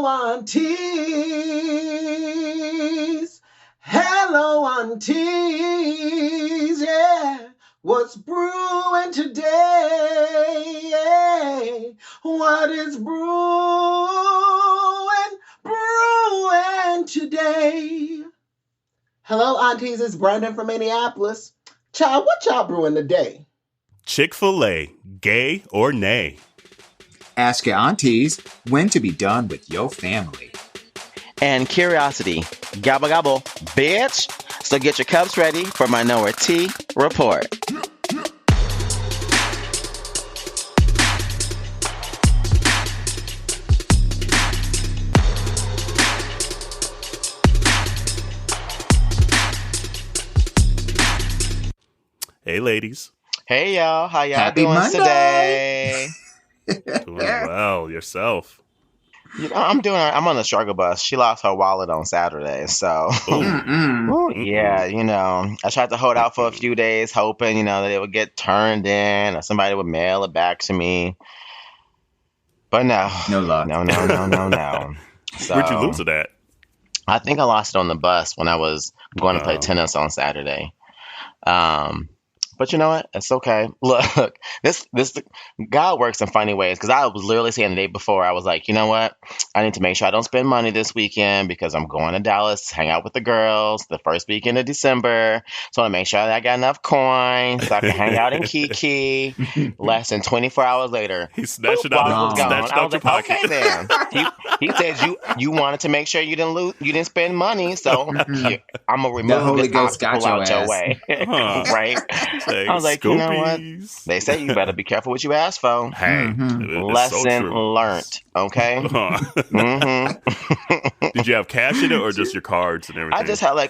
Hello, aunties. Hello, aunties. Yeah. What's brewing today? Yeah. What is brewing today? Hello, aunties. It's Brandon from Minneapolis. Child, what y'all brewing today? Chick-Fil-A, gay or nay? Ask your aunties when to be done with your family. And curiosity, gobble gobble, bitch. So get your cups ready for Minority Report. Hey, ladies. Hey, y'all. How y'all Happy doing Monday. today? Doing well. Yourself? You know, I'm on the struggle bus. She lost her wallet on Saturday, so yeah, you know, I tried to hold out for a few days, hoping, you know, that it would get turned in or somebody would mail it back to me. But no. No luck. No. So, Where'd you lose it at? I think I lost it on the bus when I was going to play tennis on Saturday. But you know what? It's okay. Look, this God works in funny ways, because I was literally saying the day before, I was like, you know what? I need to make sure I don't spend money this weekend because I'm going to Dallas to hang out with the girls the first weekend of December. So I want to make sure that I got enough coins so I can hang out in Kiki. Less than 24 hours later, He snatched it out wallet was gone. snatched I out was your like, pocket. okay then. He said you wanted to make sure you didn't spend money, so I'm gonna remove Holy this Ghost obstacle got your out your ass. way, Huh. right? Say, I was like, you know what? Scoopies. They say you better be careful what you ask for. Hey, it's Lesson so true. learned. Okay. Huh. Did you have cash in it or just your cards and everything? I just had I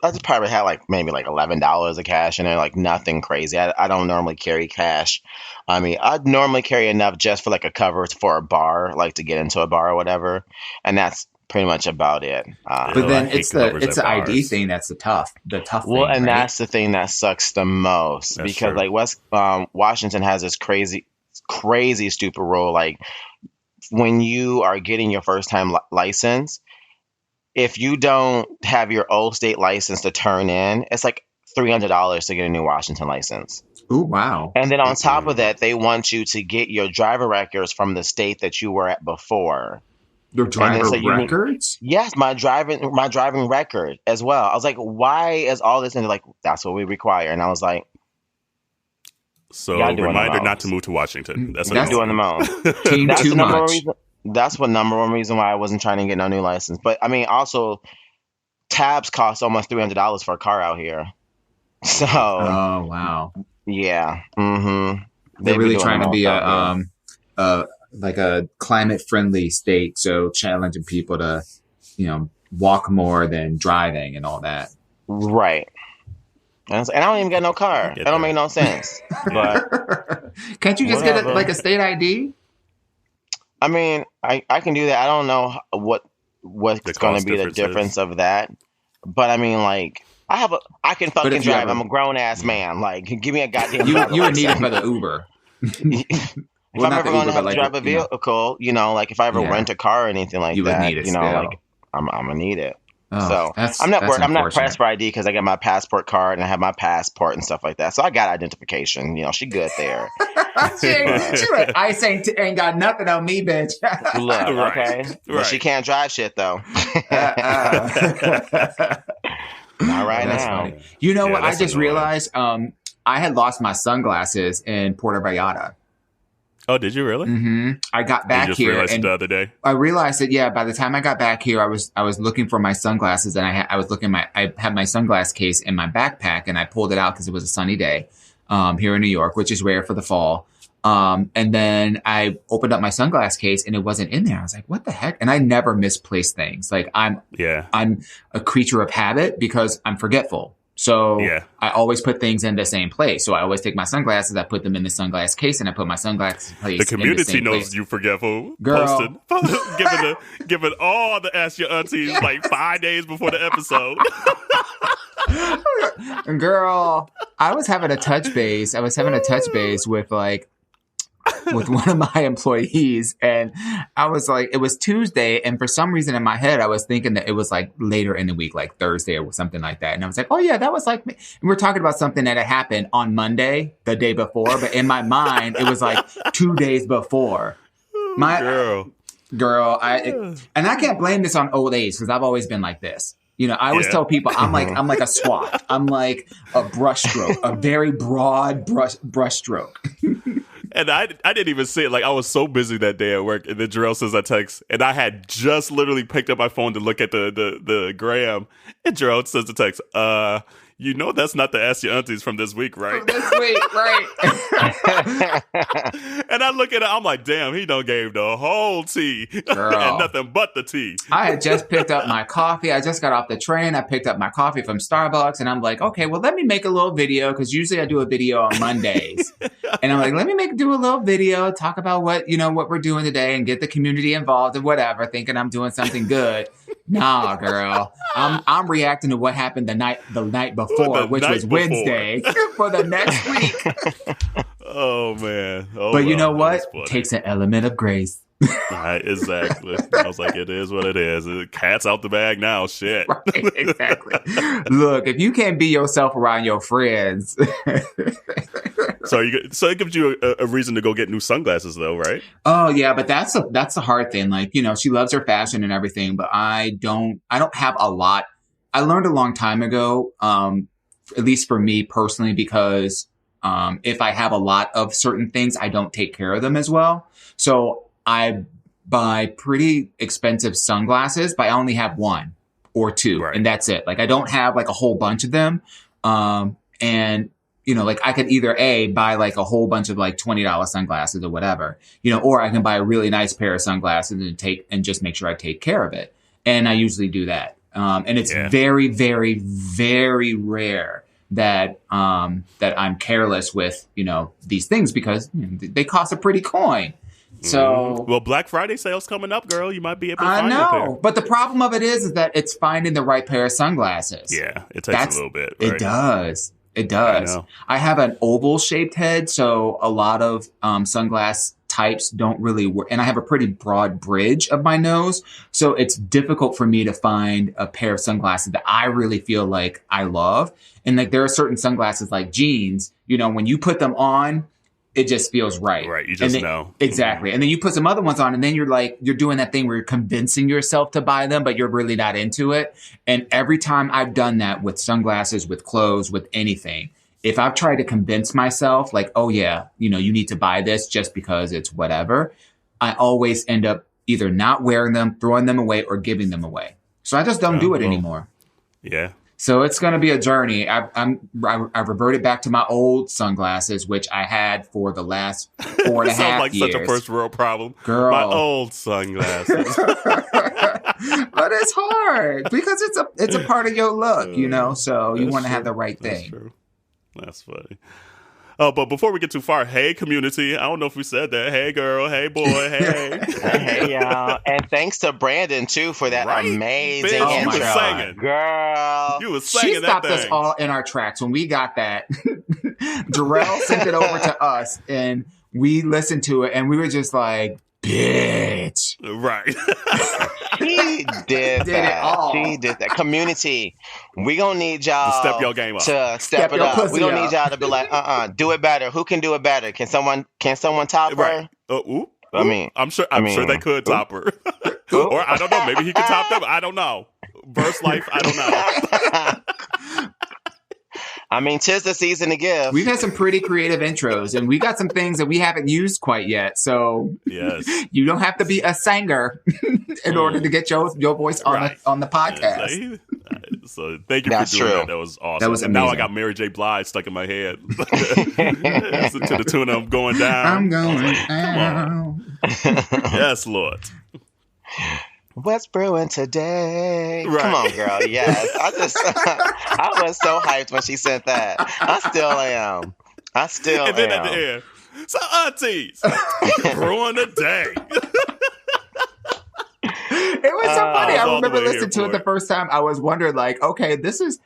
just probably had maybe $11 of cash in there, like nothing crazy. I don't normally carry cash. I mean, I'd normally carry enough just for a cover for a bar, like to get into a bar or whatever, and that's pretty much about it. Yeah. But I then hate it's covers the at ID bars. thing that's the tough Well, thing, and right? that's the thing that sucks the most, That's because true. West Washington has this crazy stupid rule. Like, when you are getting your first time license, if you don't have your old state license to turn in, it's like $300 to get a new Washington license. Ooh, wow. And then on top of that, they want you to get your driver records from the state that you were at before. Your driver so you need- records? Yes, my driving record as well. I was like, why is all this? And they're like, that's what we require. And I was like, So, Y'all doing the reminder most. not to move to Washington. That's That's doing the most. Team That's too the number one much. reason. That's what number one reason why I wasn't trying to get no new license. But I mean, also, tabs cost almost $300 for a car out here. So Oh, wow. yeah, mm-hmm. They're really trying to be a climate friendly state, so challenging people to, walk more than driving and all that. Right. And I don't even get no car. Get That don't that. make no sense. But Can't you just Whatever. get a state ID? I mean, I can do that. I don't know what's The going cost to be the differences. difference of that. But I mean, I can fucking if you drive. ever- I'm a grown ass man. Like, give me a goddamn. You driver would need it license. for the Uber. If Well, I'm not ever the going to Uber, have but to drive a vehicle, like if I ever Yeah. rent a car or anything like You would that, need it you know, still. like I'm gonna need it. Oh, So that's I'm not worried. I'm not unfortunate. pressed for ID because I got my passport card and I have my passport and stuff like that. So I got identification. She good there. Ice ain't got nothing on me, bitch. Look, Right. okay, but she Right. can't drive shit though. Not right That's now. funny. You know Yeah, what? I that's just annoying. realized I had lost my sunglasses in Puerto Vallarta. Oh, did you really? I got You back just here realized it and the other day? I realized that by the time I got back here, I was looking for my sunglasses and I had my sunglass case in my backpack and I pulled it out because it was a sunny day here in New York, which is rare for the fall. And then I opened up my sunglass case and it wasn't in there. I was like, what the heck? And I never misplace things. Like I'm a creature of habit because I'm forgetful. So Yeah. I always put things in the same place. So I always take my sunglasses, I put them in the sunglass case, and I put my sunglasses place The in the community same knows place. you forgetful. Girl. Giving all the Ask Your Aunties like 5 days before the episode. Girl, I was having a touch base. with with one of my employees, and I was like, it was Tuesday, and for some reason in my head, I was thinking that it was like later in the week, like Thursday or something like that. And I was like, oh yeah, that was like me. And we're talking about something that had happened on Monday, the day before, but in my mind, it was like 2 days before. My girl, and I can't blame this on old age because I've always been like this. You know, I always tell people I'm like a swat. I'm like a brushstroke, a very broad brushstroke. And I didn't even see it. Like, I was so busy that day at work. And then Jarrell says I text. And I had just literally picked up my phone to look at the gram. And Jarrell says the text, you know that's not the Ask Your Aunties from this week, right? This week, right. And I look at it, I'm like, damn, he done gave the whole tea. Girl. And nothing but the tea. I had just picked up my coffee. I just got off the train. I picked up my coffee from Starbucks. And I'm like, okay, well, let me make a little video. Because usually I do a video on Mondays. And I'm like, let me do a little video, talk about what we're doing today and get the community involved and whatever, thinking I'm doing something good. Nah, girl. I'm reacting to what happened the night before, which was Wednesday, for the next week. Oh man. But you know what? Takes an element of grace. Right, exactly. I was like, it is what it is. The cat's out the bag now. Shit. Right, exactly. Look, if you can't be yourself around your friends. So it gives you a reason to go get new sunglasses, though, right? Oh yeah, but that's a hard thing. Like, you know, she loves her fashion and everything, but I don't have a lot. I learned a long time ago, at least for me personally, because if I have a lot of certain things, I don't take care of them as well. So I buy pretty expensive sunglasses, but I only have one or two, and that's it. Like, I don't have like a whole bunch of them. And you know, like I could either buy like a whole bunch of like $20 sunglasses or whatever, you know, or I can buy a really nice pair of sunglasses and just make sure I take care of it. And I usually do that. And it's very, very, very rare that I'm careless with, you know, these things because they cost a pretty coin. So well, Black Friday sale's coming up, girl. You might be able to find a pair. But the problem of it is that it's finding the right pair of sunglasses. Yeah, it takes a little bit. Right? It does. It does. I have an oval shaped head, so a lot of sunglass types don't really work. And I have a pretty broad bridge of my nose, so it's difficult for me to find a pair of sunglasses that I really feel like I love. And like there are certain sunglasses like jeans, you know, when you put them on, it just feels right. Right. You just know. Exactly. And then you put some other ones on and then you're doing that thing where you're convincing yourself to buy them, but you're really not into it. And every time I've done that with sunglasses, with clothes, with anything, if I've tried to convince myself like, oh yeah, you know, you need to buy this just because it's whatever, I always end up either not wearing them, throwing them away, or giving them away. So I just don't do it anymore. Yeah. So it's going to be a journey. I reverted back to my old sunglasses, which I had for the last 4.5 years. Sounds like such a first world problem. Girl. My old sunglasses. But it's hard because it's a part of your look, you know, so you want to have the right thing. That's true. That's funny. But before we get too far, hey, community. I don't know if we said that. Hey, girl. Hey, boy. Hey. Hey, y'all. And thanks to Brandon, too, for that amazing Bitch, intro. you was singing. Girl. You was singing She stopped that thing. us all in our tracks when we got that. Jarrell sent it over to us, and we listened to it, and we were just like, bitch. Right. She did that. It all. She did that. Community, we gonna need y'all to step your game up. To step it your up. pussy We gonna up. need y'all to be like, do it better. Who can do it better? Can someone top her? Right. I mean, I'm sure they could top her. Or I don't know. Maybe he could top them. I don't know. Verse life. I don't know. I mean, 'tis the season to give. We've had some pretty creative intros, and we got some things that we haven't used quite yet. So yes, you don't have to be a singer in order to get your voice on the podcast. So thank you That's for doing true. that. That was awesome. That was and now I amazing. got Mary J. Blige stuck in my head. To the tune of I'm going down. I'm going like, down. Yes, Lord. What's brewing today? Right. Come on, girl. Yes. I was so hyped when she sent that. I still am. And then at the end, so aunties, brewing the day. It was so funny. I all the remember way here listening to it for the first time. I was wondering, like, okay, this is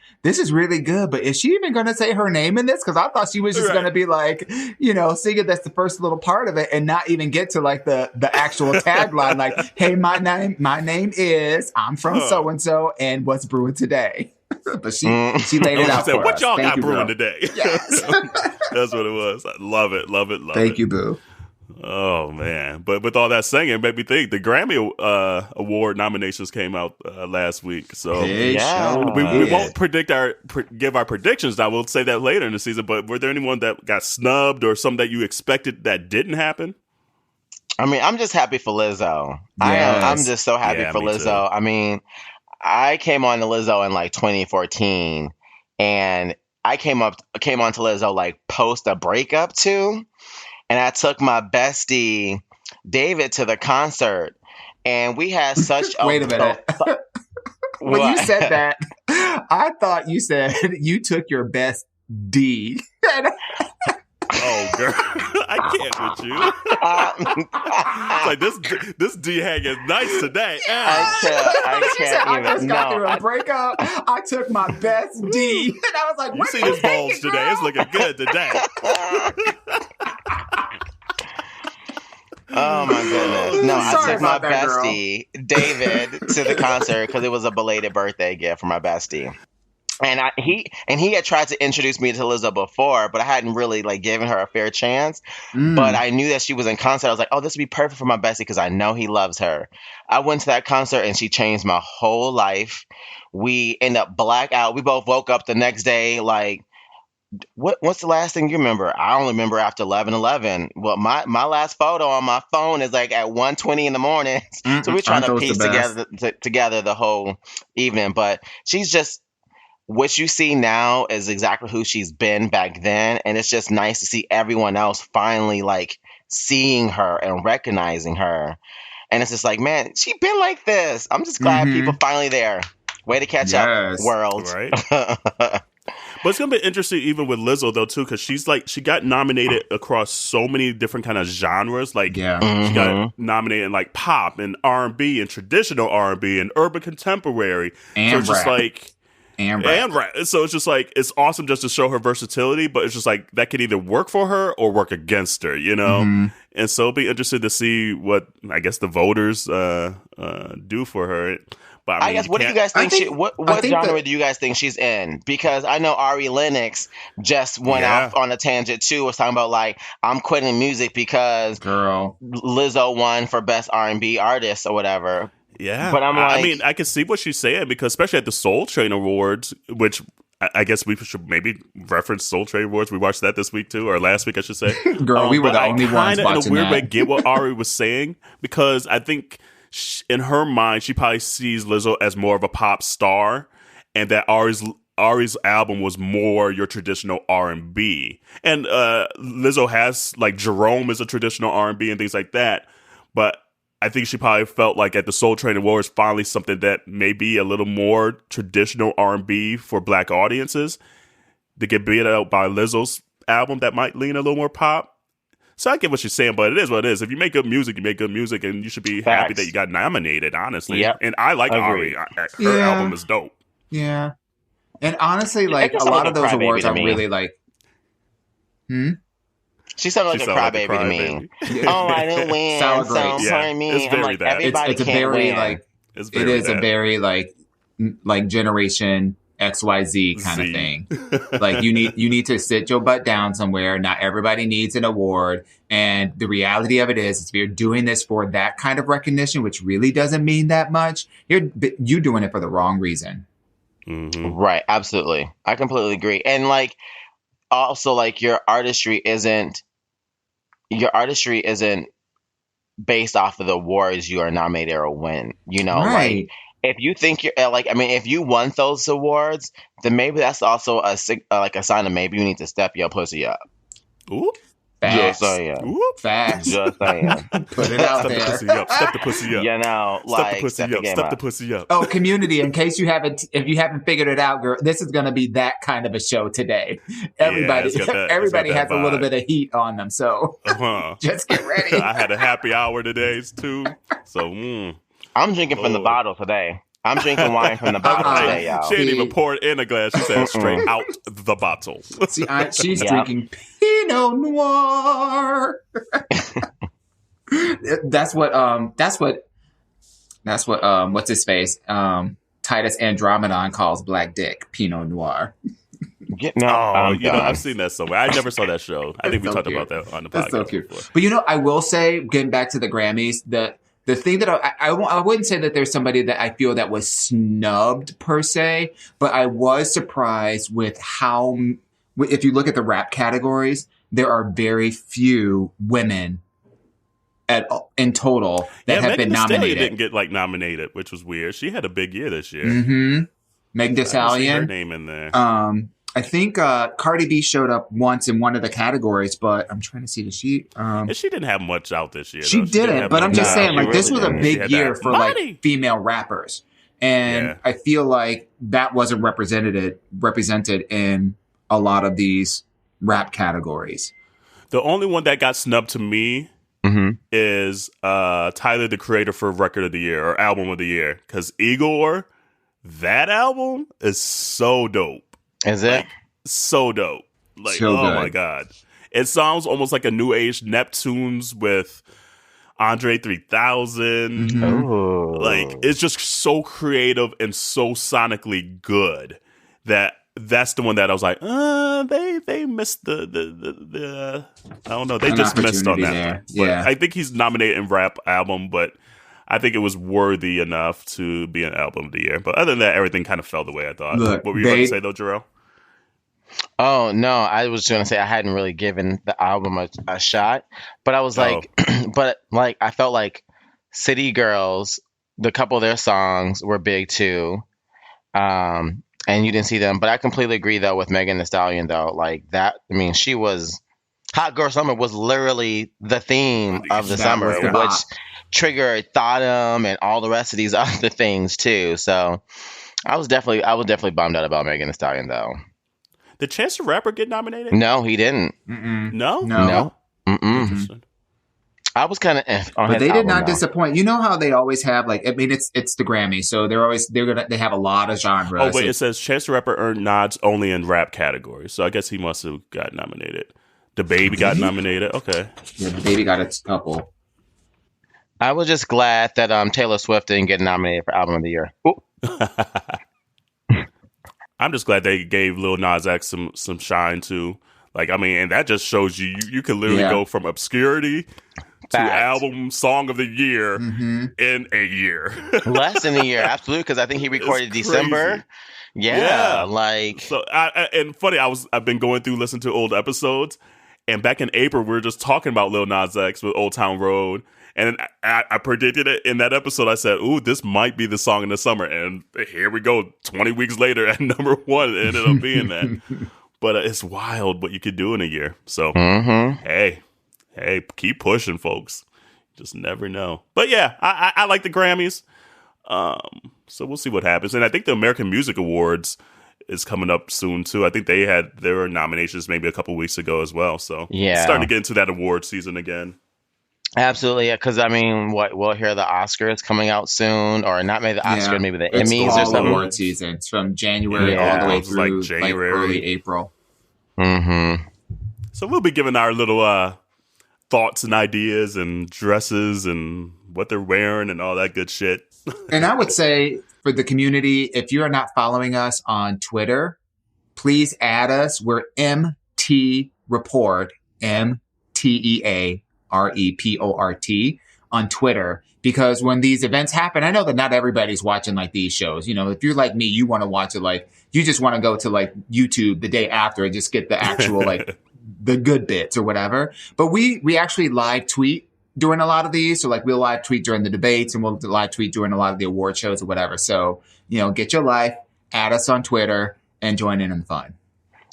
really good, but is she even going to say her name in this? Because I thought she was just going to be like, singing that's the first little part of it, and not even get to like the actual tagline, like, "Hey, my name is I'm from so and so, and what's brewing today." But she laid it out She said, for "What us. y'all Thank got you, brewing girl. today?" Yes. That's what it was. I love it. Thank you, boo. Oh man! But with all that singing, made me think the Grammy award nominations came out last week. So They sure we did. won't give our predictions now. We'll say that later in the season. But were there anyone that got snubbed or some that you expected that didn't happen? I mean, I'm just happy for Lizzo. Yes. I'm just so happy Yeah, for me Lizzo. too. I mean, I came on to Lizzo in like 2014, and I came on to Lizzo like post a breakup too, and I took my bestie David to the concert, and we had such a Wait a minute. When you What? said that, I thought you said you took your best D. Oh, girl, I can't with you. It's like this D hang is nice today. I She said, can't I even. just got through No, a breakup. I took my best D. And I was like, You what see are you this bulge taking, today? girl? It's looking good today. Oh my goodness. No, I Sorry took my about that, girl. bestie, David, to the concert because it was a belated birthday gift for my bestie. And he had tried to introduce me to Lizzo before, but I hadn't really like given her a fair chance. But I knew that she was in concert. I was like, oh, this would be perfect for my bestie because I know he loves her. I went to that concert and she changed my whole life. We end up blackout. We both woke up the next day like, what's the last thing you remember? I only remember after 11:11. Well, my last photo on my phone is like at 1:20 in the morning. So we're trying Aren't to those the piece best? together the whole evening. But she's just what you see now is exactly who she's been back then, and it's just nice to see everyone else finally like seeing her and recognizing her. And it's just like, man, she been like this. I'm just glad people finally there. Way to catch up, Yes. world. Right. But it's gonna be interesting even with Lizzo though too, because she got nominated across so many different kind of genres. Like Yeah. she got nominated in like pop and R&B and traditional R&B and urban contemporary. And so it's just rap. like And rap. and rap. So it's just like it's awesome just to show her versatility, but it's just like that could either work for her or work against her, you know. And so it'll be interested to see what I guess the voters do for her. But I mean, guess, what do you guys think? What think genre that- do you guys think she's in? Because I know Ari Lennox just went off on a tangent too, was talking about like I'm quitting music because Girl. Lizzo won for best R&B artist or whatever. Yeah, but I'm like, I mean, I can see what she's saying because especially at the Soul Train Awards, which I guess we should maybe reference Soul Train Awards. We watched that this week too, or last week, I should say. Girl, we were the only ones in watching a weird that. way get what Ari was saying because I think in her mind she probably sees Lizzo as more of a pop star, and that Ari's album was more your traditional R&B. And Lizzo has like Jerome is a traditional R&B and things like that, but I think she probably felt like at the Soul Train Awards finally something that may be a little more traditional R&B for Black audiences to get beat out by Lizzo's album that might lean a little more pop. So I get what she's saying, but it is what it is. If you make good music, you make good music, and you should be happy that you got nominated, honestly. Yep. And I like Ari. Her album is dope. Yeah. And honestly, like, just a lot like of a those crybaby awards to are me. really like, She sounded like a crybaby to me. Oh, I didn't win. Sour So grapes. for me, It's I'm very like, that. everybody it's a can't very, win. like, It's it is a that. very, like generation XYZ kind of Z. thing. Like, you need to sit your butt down somewhere. Not everybody needs an award. And the reality of it is if you're doing this for that kind of recognition, which really doesn't mean that much, you're doing it for the wrong reason. Mm-hmm. Right, absolutely. I completely agree. And like also like your artistry isn't based off of the awards you are nominated or win. You know, Right. like if you think you're like, I mean, if you won those awards, then maybe that's also a sign of maybe you need to step your pussy up. Ooh. Facts. Just saying. Ooh. Facts. Just saying. Put it out Step the there. pussy up. Step the pussy up. You know, Step like the pussy step the up. game Step up. the pussy up. Oh, community, in case if you haven't figured it out, girl, this is going to be that kind of a show today. Everybody, it's got that- everybody it's got has that a little vibe. bit of heat on them. So Uh-huh. just get ready. I had a happy hour today too. So I'm drinking from the Lord. bottle today. I'm drinking wine from the bottle today, y'all. She didn't even pour it in a glass. She said straight out the bottle. See, she's Yep. drinking Pinot Noir. That's what what's his face? Titus Andromedon calls Black Dick Pinot Noir. I've seen that somewhere. I never saw that show. I think we talked about that on the podcast. That's so cute. before. But I will say, getting back to the Grammys, the thing that I wouldn't say that there's somebody that I feel that was snubbed per se, but I was surprised with how, if you look at the rap categories, there are very few women in total that have Megan been Thee Stallion nominated. didn't get nominated, which was weird. She had a big year this year. Mm-hmm. Megan Thee Her Stallion. name in there. I think Cardi B showed up once in one of the categories, but I'm trying to see, did she? And she didn't have much out this year. She though. didn't, but I'm just saying, this was a big year for money. female rappers, and I feel like that wasn't represented in a lot of these rap categories. The only one that got snubbed to me is Tyler, the Creator, for Record of the Year or Album of the Year, because Igor, that album is so dope. Is it? So dope. Like, So good. my God. It sounds almost like a new age Neptunes with Andre 3000. Ooh. Like, it's just so creative and so sonically good that's the one that I was like, they missed the I don't know. They just missed on that. There. But Yeah. I think he's nominated in rap album, but I think it was worthy enough to be an album of the year. But other than that, everything kind of fell the way I thought. Look, what were you going to say though, Jarrell? Oh no, I was going to say I hadn't really given the album a shot, but I was like, I felt like City Girls, the couple of their songs were big too, and you didn't see them. But I completely agree though with Megan Thee Stallion though, like that. I mean, she was Hot Girl Summer was literally the theme of the summer, which triggered Thottum and all the rest of these other things too. So I was definitely bummed out about Megan Thee Stallion though. Did Chance the Rapper get nominated? No, he didn't. No. Mm-mm. I was kind of on but his they did album, not though. disappoint. You know how they always have it's the Grammy, so they have a lot of genres. Oh wait, it says Chance the Rapper earned nods only in rap categories, so I guess he must have got nominated. The Baby got nominated. Okay, yeah, the Baby got a couple. I was just glad that Taylor Swift didn't get nominated for Album of the Year. I'm just glad they gave Lil Nas X some shine too. Like, I mean, and that just shows you can literally go from obscurity to album song of the year in a year. Less than a year, absolutely, because I think he recorded December. Yeah, like so. And funny, I've been going through listening to old episodes, and back in April we were just talking about Lil Nas X with Old Town Road. And I predicted it in that episode. I said, ooh, this might be the song in the summer. And here we go, 20 weeks later at number one. It ended up being that. But it's wild what you could do in a year. So, hey, keep pushing, folks. Just never know. But yeah, I like the Grammys. So we'll see what happens. And I think the American Music Awards is coming up soon, too. I think they had their nominations maybe a couple weeks ago as well. So starting to get into that award season again. Absolutely, because I mean, we'll hear the Oscars coming out soon, or not maybe the Oscars, maybe the Emmys or something. Award season. It's from January all the way through like January, early April. So we'll be giving our little thoughts and ideas and dresses and what they're wearing and all that good shit. And I would say for the community, if you are not following us on Twitter, please add us. We're MT Report, MTEA. REPORT on Twitter, because when these events happen, I know that not everybody's watching like these shows. You know, if you're like me, you want to watch it like you just want to go to like YouTube the day after and just get the actual like the good bits or whatever. But we actually live tweet during a lot of these. So like we'll live tweet during the debates and we'll live tweet during a lot of the award shows or whatever. So, get your life, add us on Twitter and join in the fun.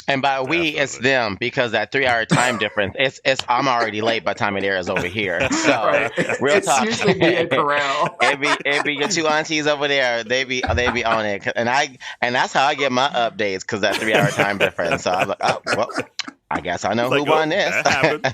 And by we, it's them, because that 3-hour time difference, it's I'm already late by the time it airs over here. So real talk. It's usually me and Corral. it be your two aunties over there. They be on it, and that's how I get my updates, because that 3-hour time difference. So I'm like, oh well, I guess I know It's who like, oh, won this. that happened.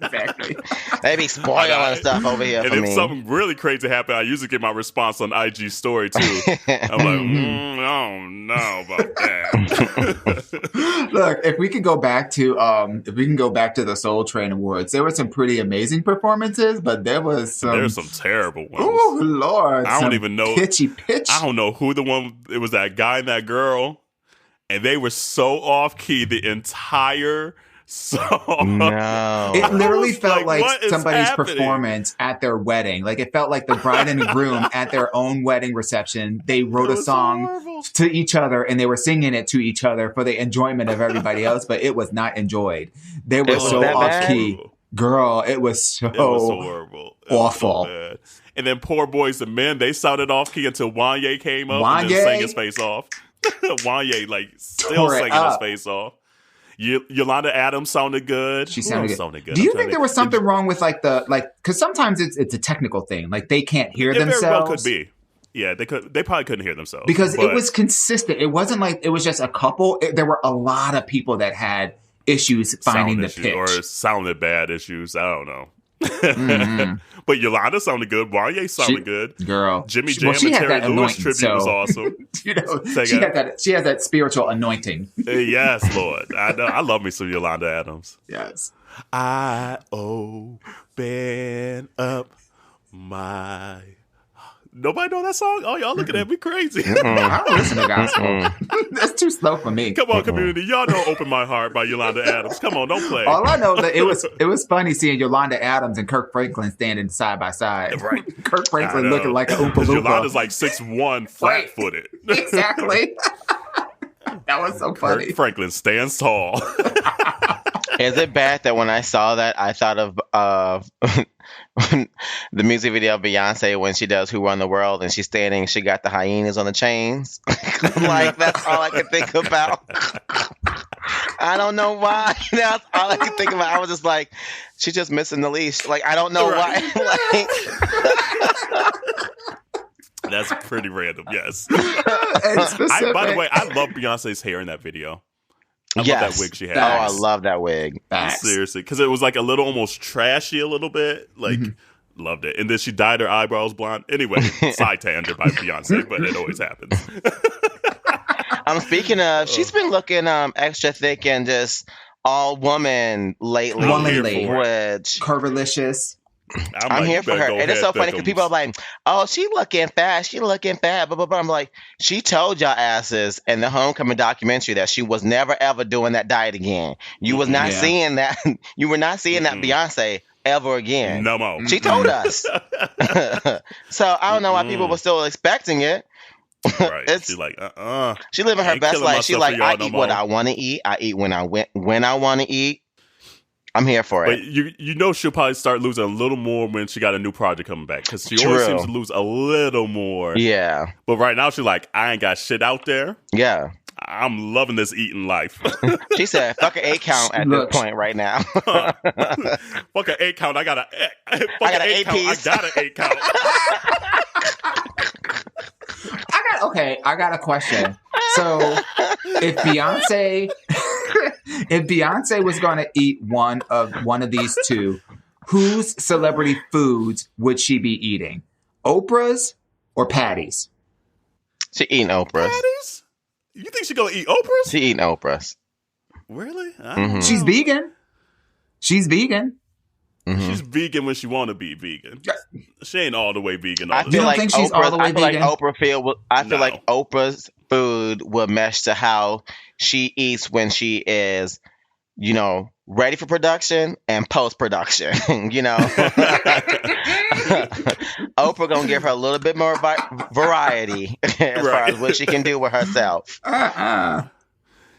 Exactly. They be spoiling stuff over here And for if me. something really crazy happened, I usually get my response on IG story too. I'm like, I don't know about that. Look, if we can go back to the Soul Train Awards, there were some pretty amazing performances, but there's some terrible ones. Oh Lord! I don't even know. Pitchy pitch. I don't know who the one. It was that guy and that girl, and they were so off key the entire song. No. It literally felt like, like what is somebody's happening? performance at their wedding. Like it felt like the bride and groom at their own wedding reception. They wrote a song horrible. to each other and they were singing it to each other for the enjoyment of everybody else, but it was not enjoyed. They were so that off bad? key. Girl, it was so horrible. awful. bad. And then Poor Boys and Men, they sounded off key until Wanye came up and Wanye? then sang his face off. Wanye, like, still Tore it singing his up. face off. Yolanda Adams sounded good. She Who sounded else good. sounded good? Do you I'm think trying there to- was something wrong with because sometimes it's a technical thing. Like they can't hear It themselves. very well could be. Yeah, they probably couldn't hear themselves. Because but it was consistent. It wasn't like it was just a couple. There were a lot of people that had issues finding sound the issues, pitch. or sounded bad issues. I don't know. Mhm. But Yolanda sounded good. Wanye sounded good. Girl, Jimmy She- Jam she and had Terry that Lewis anointing, tribute was so- awesome. You know, Say she again? has that spiritual anointing. Yes, Lord. I know. I love me some Yolanda Adams. Yes. I open up my. Nobody know that song? Oh, y'all looking at me crazy. I don't listen to gospel. That's too slow for me. Come on, community. Y'all know Open My Heart by Yolanda Adams. Come on, don't play. All I know that it was funny seeing Yolanda Adams and Kirk Franklin standing side by side. Right. Kirk Franklin I know. looking like a Oompa 'Cause Loompa. Yolanda's like 6'1", flat-footed. Exactly. That was so funny. Kirk Franklin stands tall. Is it bad that when I saw that, I thought of the music video of Beyonce when she does "Who Run the World" and she's standing, she got the hyenas on the chains. Like that's all I could think about. I don't know why. That's all I could think about. I was just like, she's just missing the leash. Like I don't know why. Like, That's pretty random, yes. And specific. By the way, I love Beyonce's hair in that video. I love yes. that wig she had. Oh, I Facts. love that wig. Facts. Seriously, because it was like a little almost trashy a little bit. Like, loved it. And then she dyed her eyebrows blonde. Anyway, side tangent by Beyonce, but it always happens. Speaking of, she's been looking extra thick and just all woman lately. Womanly. Which Curvilicious. I'm here for her. And it's so funny because people are like, oh, she looking fat. She looking fat. Blah, blah, blah. I'm like, she told y'all asses in the Homecoming documentary that she was never, ever doing that diet again. You was not Yeah. seeing that. You were not seeing that Beyonce ever again. No more. She told us. So I don't know why people were still expecting it. Right. It's- She's like, She living her ain't best killing life. She myself like, for y'all I no eat what more. I want to eat. I eat when I want to eat. I'm here for But it. you know she'll probably start losing a little more when she got a new project coming back because she always True. seems to lose a little more. Yeah. But right now she's like, I ain't got shit out there. Yeah. I'm loving this eating life. She said, fuck an 8 count at Look. this point right now. Fuck an 8 count. I got an got an 8 8 count. piece. I got an 8 count. I got a question. So if Beyonce was going to eat one of these two, whose celebrity foods would she be eating? Oprah's or Patty's? She eating Oprah's. Patties? You think she gonna eat Oprah's? She eating Oprah's. Really? I Mhm. don't know. She's vegan. She's vegan. Mhm. She's vegan when she want to be vegan. She ain't all the way vegan. All I the feel don't time. like think she's all the way I feel like vegan? No. like Oprah's food will mesh to how she eats when she is, ready for production and post production. Oprah gonna give her a little bit more variety as far Right. as what she can do with herself.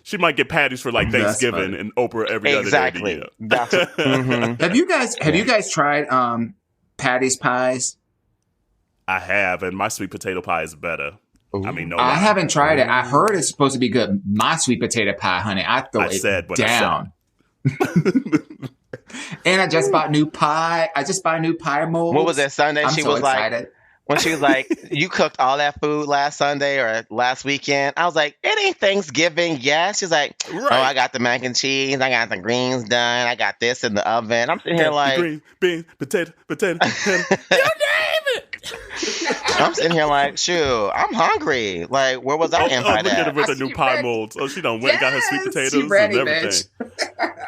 She might get patties for like That's Thanksgiving funny. and Oprah every Exactly. other day. That's mhm. Have you guys tried Patty's pies? I have, and my sweet potato pie is better. I mean, no, I lie. haven't tried it. I heard it's supposed to be good. My sweet potato pie, honey, I throw I it said what I said. down. And I just bought new pie. I just bought a new pie mold. What was that Sunday? I'm She so was like, excited. when she was like, "You cooked all that food last Sunday or last weekend." I was like, "It ain't Thanksgiving yet." She's like, "Oh, I got the mac and cheese. I got the greens done. I got this in the oven." I'm sitting here like, green beans, potato. You name it. I'm sitting here like, shoot, I'm hungry. Like, where was I invited look at her at? with the new pie molds. Oh, she done went and got her sweet potatoes ready, and everything.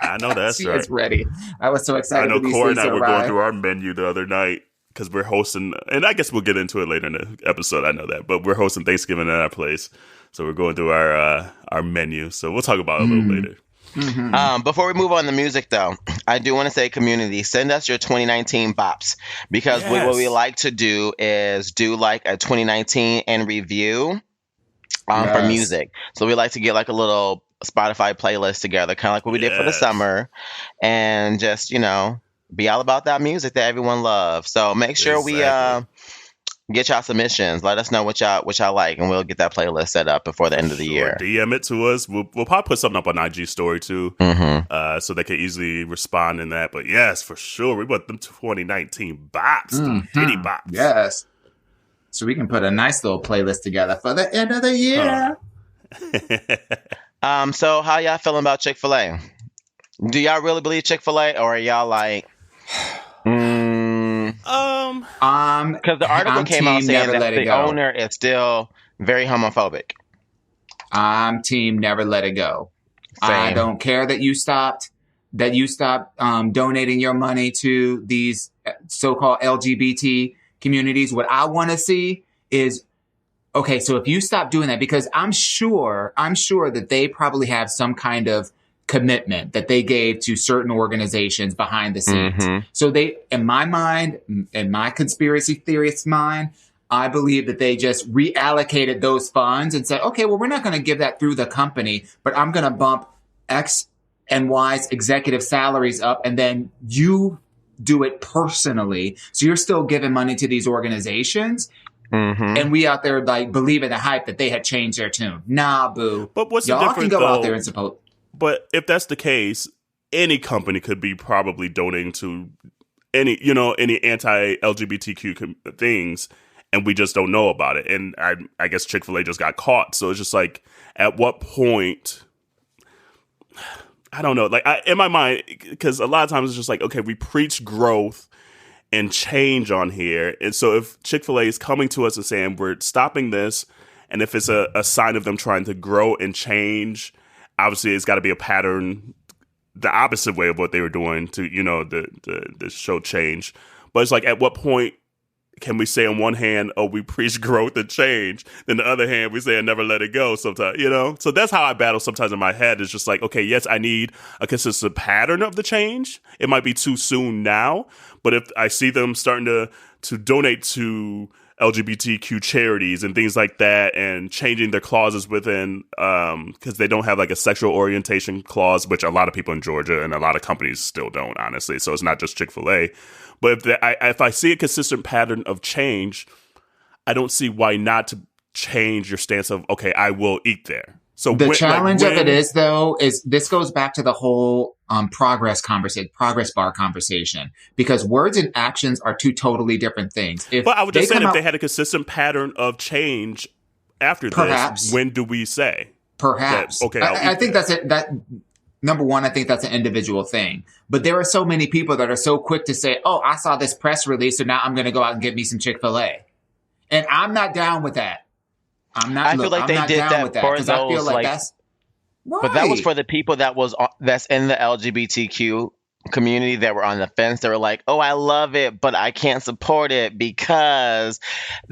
I know that's she right. is ready. I was so excited. I know for these Corey and things I to were going arrive. through our menu the other night because we're hosting, and I guess we'll get into it later in the episode. I know that, but we're hosting Thanksgiving at our place, so we're going through our menu. So we'll talk about it a little later. Mm-hmm. Before we move on to music, though, I do want to say, community, send us your 2019 bops, because what we like to do is do like a 2019 and review for music. So we like to get like a little Spotify playlist together, kind of like what we did for the summer, and just, be all about that music that everyone loves. So make sure we get y'all submissions. Let us know what y'all like, and we'll get that playlist set up before the end of the year. DM it to us. We'll probably put something up on IG story too, so they can easily respond in that. But yes, for sure, we want them 2019 bops, them titty bops. Yes, so we can put a nice little playlist together for the end of the year. So how y'all feeling about Chick-Fil-A? Do y'all really believe Chick-Fil-A, or are y'all like? Because the article came out saying that the owner is still very homophobic. I'm team never let it go. Same. I don't care that you stopped donating your money to these so-called LGBT communities. What I want to see is, okay, so if you stop doing that, because I'm sure that they probably have some kind of commitment that they gave to certain organizations behind the scenes. So they, in my mind, in my conspiracy theorist mind, I believe that they just reallocated those funds and said, okay, well, we're not going to give that through the company, but I'm going to bump X and Y's executive salaries up, and then you do it personally. So you're still giving money to these organizations. And we out there like believing the hype that they had changed their tune. Nah, boo. But what's the Y'all difference, can go though? out there and support. But if that's the case, any company could be probably donating to any anti-LGBTQ things, and we just don't know about it. And I guess Chick-fil-A just got caught. So it's just like, at what point? I don't know. Like, in my mind, because a lot of times it's just like, okay, we preach growth and change on here. And so if Chick-fil-A is coming to us and saying, we're stopping this, and if it's a sign of them trying to grow and change, obviously it's got to be a pattern the opposite way of what they were doing to, the show change. But it's like, at what point can we say on one hand, oh, we preach growth and change, then the other hand, we say never let it go sometimes, So that's how I battle sometimes in my head. It's just like, okay, yes, I need a consistent pattern of the change. It might be too soon now, but if I see them starting to donate to LGBTQ charities and things like that, and changing their clauses within, because they don't have like a sexual orientation clause, which a lot of people in Georgia and a lot of companies still don't, honestly. So it's not just Chick-fil-A. But if I see a consistent pattern of change, I don't see why not to change your stance of, okay, I will eat there. So the challenge of it is, though, is this goes back to the whole progress bar conversation, because words and actions are two totally different things. But I would just say if they had a consistent pattern of change after this, when do we say? Perhaps. That, okay, I think that's it. That number one, I think that's an individual thing. But there are so many people that are so quick to say, oh, I saw this press release, so now I'm going to go out and get me some Chick-fil-A. And I'm not down with that. I feel like they did that for those, I feel like that's right. But that was for the people that's in the LGBTQ community that were on the fence. They were like, oh, I love it, but I can't support it because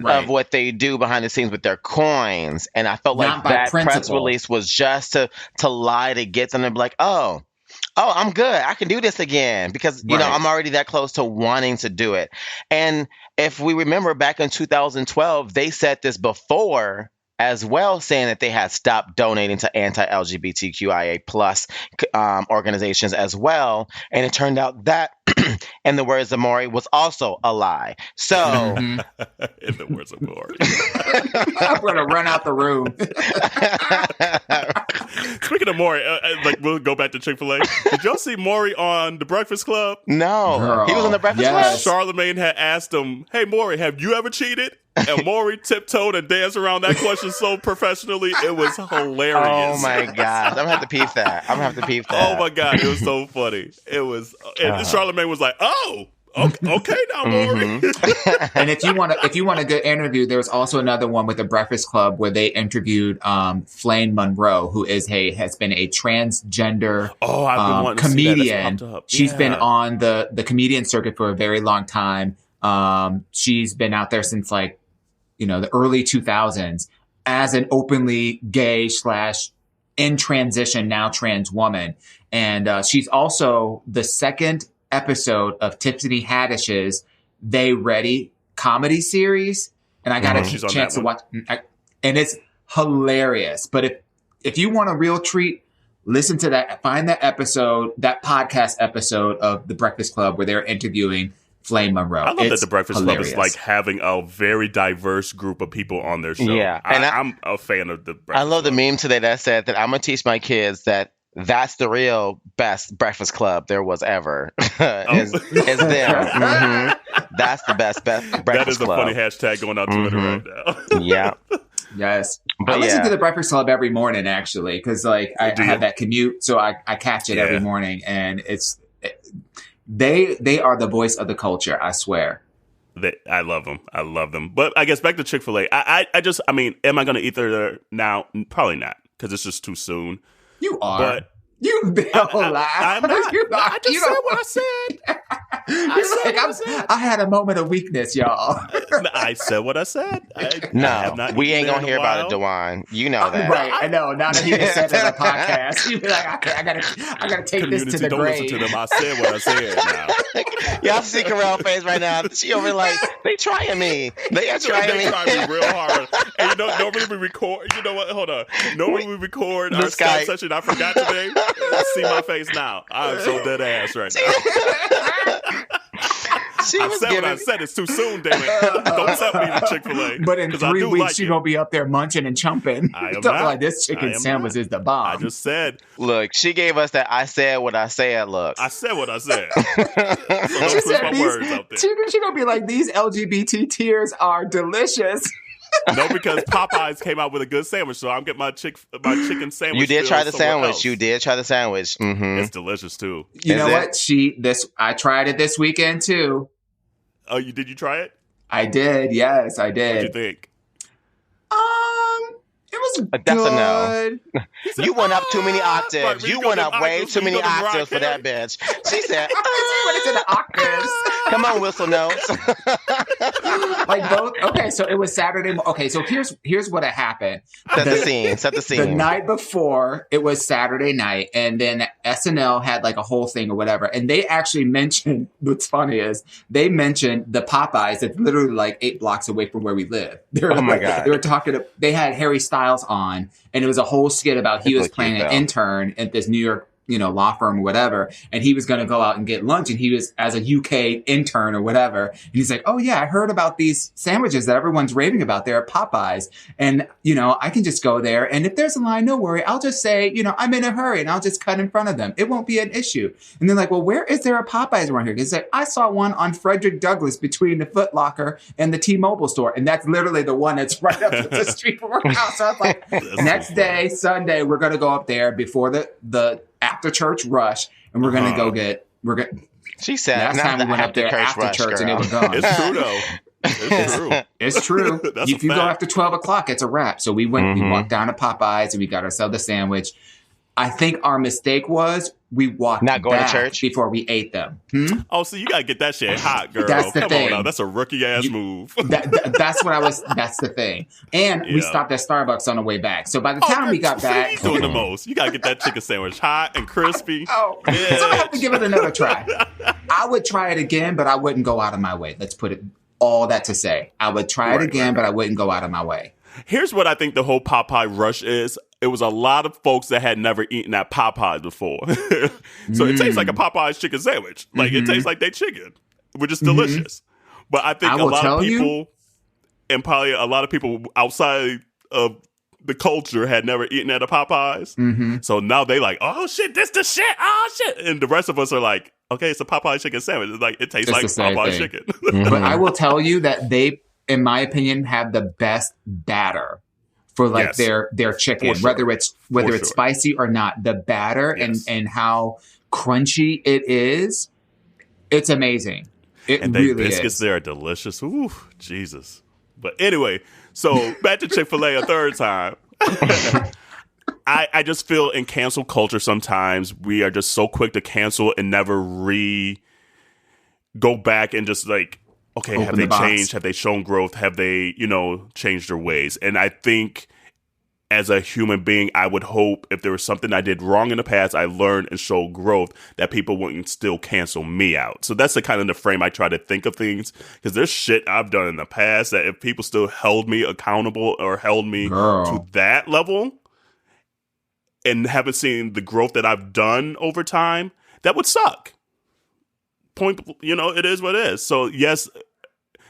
of what they do behind the scenes with their coins. And I felt like that press release was just to lie to get them to be like, oh, I'm good. I can do this again because, I'm already that close to wanting to do it. And if we remember back in 2012, they said this before as well, saying that they had stopped donating to anti-LGBTQIA plus organizations as well. And it turned out that, in the words of Maury, was also a lie. So, in the words of Maury, I'm going to run out the room. Speaking of Maury, like we'll go back to Chick-Fil-A. Did y'all see Maury on The Breakfast Club? No, Girl, he was on the Breakfast yes. Club. Charlamagne had asked him, "Hey Maury, have you ever cheated?" And Maury tiptoed and danced around that question so professionally. It was hilarious. Oh my gosh, I'm gonna have to peep that. Oh my god, it was so funny. It was, and Charlamagne was like, "Oh, okay now, Maury." And if you want a good interview, there was also another one with the Breakfast Club where they interviewed Flame Monroe, who has been a transgender I've been wanting to see that. comedian. That's popped up. She's been Yeah. on the comedian circuit for a very long time. She's been out there since the early 2000s as an openly gay / in transition now trans woman. And she's also the second episode of Tiffany Haddish's They Ready comedy series. And I got a She's on chance that to one. watch, and it's hilarious. But if you want a real treat, listen to that, find that podcast episode of The Breakfast Club where they're interviewing Flame Monroe. I love that The Breakfast Club is hilarious. like having a very diverse group of people on their show. Yeah, and I'm a fan of The Breakfast I love the Club. meme today that said that I'm gonna teach my kids that that's the real best Breakfast Club there was ever. is them. That's the best Breakfast That is a Club. funny hashtag going on Twitter right now. Yeah. Yes. But I listen yeah. to The Breakfast Club every morning, actually, because I Do you? have that commute, so I catch it Yeah. every morning, and they are the voice of the culture, I swear. I love them. But I guess back to Chick-fil-A. I mean, am I going to eat there now? Probably not, because it's just too soon. You are. But You don't lie. I'm not. You are. I just You said don't- what I said. You're said what I said. I had a moment of weakness, y'all. I said what I said. I have No, not we eaten ain't there gonna in a hear about it, while. Dewan. You know that. Right, I know. Now that he just said it on the podcast, you'd be like, I gotta take this Community, to the don't grave. listen to them. I said what I said. Now. Y'all see Carell's face right now. She over like, they trying me. They are trying They me. try me real hard. And normally we record. You know what? Hold on. Normally we record our This guy- Skype session. I forgot today. See my face now. I'm so dead ass right now. She I was said what I giving. said. It's too soon, damn it. Don't tell me to Chick-fil-A. But in 'cause I 3 do weeks, like you're it. going to be up there munching and chumping. I am Talking not. like this I chicken am sandwich not. is the bomb. I just said. Look, she gave us that I said what I said look. I said what I said. So don't She twist said my these, words out there. she gonna be like, these LGBT tears are delicious. No, because Popeyes came out with a good sandwich, so I'm getting my chicken sandwich. You did try the somewhere sandwich. else. You did try the sandwich. Mm-hmm. It's delicious too. You Is know it? what? I tried it this weekend too. Oh, did you try it? I did. Yes, I What did you did. think? It was That's a no. good. You went up too many octaves. Right, when you you go went them up way octaves, too when you many go them octaves for rock that bitch. She said, What is in the octaves? come on, whistle notes. Like both. Okay, so it was Saturday. Okay, so here's what had happened. Set the scene. Set the The scene. night before, it was Saturday night, and then SNL had like a whole thing or whatever. And they actually mentioned, what's funny is, they mentioned the Popeyes that's literally like 8 blocks away from where we live. Oh my God. They were talking, they had Harry Styles on, and it was a whole skit about he That's was so playing cute, an though. intern at this New York, law firm or whatever. And he was going to go out and get lunch, and he was as a UK intern or whatever. And he's like, oh yeah, I heard about these sandwiches that everyone's raving about there at Popeyes. And, I can just go there. And if there's a line, no worry. I'll just say, I'm in a hurry and I'll just cut in front of them. It won't be an issue. And they're like, well, where is there a Popeyes around here? He's like, I saw one on Frederick Douglass between the Foot Locker and the T-Mobile store. And that's literally the one that's right up the street from our house. So I was like, That's next so day, Sunday, we're going to go up there before the after church rush. And we're going to go She said, last not time we the went up there after rush, church and girl. it was gone. It's true though. It's true. It's true. That's If a you go fact. after 12 o'clock, it's a wrap. So we went, we Mhm. walked down to Popeyes and we got ourselves a sandwich. I think our mistake was we walked Not going to back church? before we ate them. Oh, so you gotta get that shit hot, girl. That's the Come thing. on now. That's a rookie ass move. That's the thing. And we Yeah. stopped at Starbucks on the way back. So by the time we got back, He's doing the most. You gotta get that chicken sandwich hot and crispy. so I have to give it another try. I would try it again, but I wouldn't go out of my way. Let's put it all that to say. I would try it Right, again, right. but I wouldn't go out of my way. Here's what I think the whole Popeye rush is. It was a lot of folks that had never eaten at Popeyes before. So it tastes like a Popeye's chicken sandwich. Like it tastes like they chicken, which is delicious. But I think I a will lot of tell you- people, and probably a lot of people outside of the culture had never eaten at a Popeyes. Mm-hmm. So now they like, oh shit, this the shit. Oh shit. And the rest of us are like, okay, it's a Popeye chicken sandwich. It's like, it tastes It's like the same Popeye thing. chicken. But I will tell you that they, in my opinion, have the best batter for like Yes. their chicken, For sure. whether it's For sure. spicy or not. The batter Yes. and how crunchy it is, it's amazing. It And they really biscuits is. there are delicious. Ooh, Jesus. But anyway, so back to Chick-fil-A a third time. I just feel in cancel culture sometimes we are just so quick to cancel and never go back and just like, okay, Open have they the box. changed? Have they shown growth? Have they, changed their ways? And I think as a human being, I would hope if there was something I did wrong in the past, I learned and showed growth, that people wouldn't still cancel me out. So that's the kind of the frame I try to think of things, because there's shit I've done in the past that if people still held me accountable or held me to that level and haven't seen the growth that I've done over time, that would suck. It is what it is. So yes,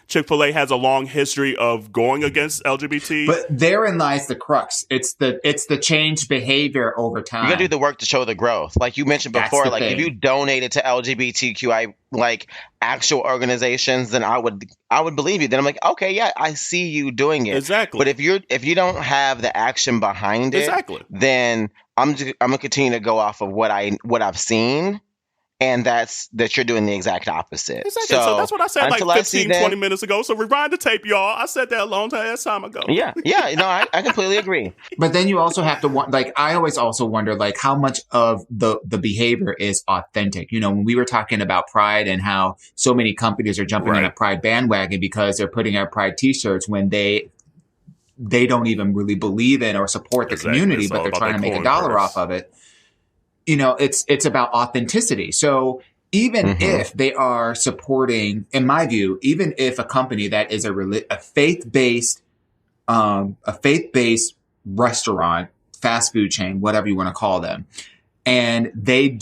Chick-fil-A has a long history of going against LGBT. But therein lies the crux. It's the changed behavior over time. You gotta do the work to show the growth. Like you mentioned That's before, the like thing. if you donated to LGBTQI like actual organizations, then I would believe you. Then I'm like, okay, yeah, I see you doing it. Exactly. But if you don't have the action behind it, Exactly. then I'm gonna continue to go off of what I've seen. And that you're doing the exact opposite. Exactly. So that's what I said like until I see 15, 20 minutes ago. So rewind the tape, y'all. I said that a long time ago. Yeah. No, I completely agree. But then you also have to I always also wonder like how much of the behavior is authentic. When we were talking about Pride and how so many companies are jumping on a Pride bandwagon because they're putting out Pride t-shirts when they don't even really believe in or support the community, but they're trying to make $1 off of it. It's about authenticity. So even if they are supporting, in my view, even if a company that is a faith-based restaurant, fast food chain, whatever you want to call them, and they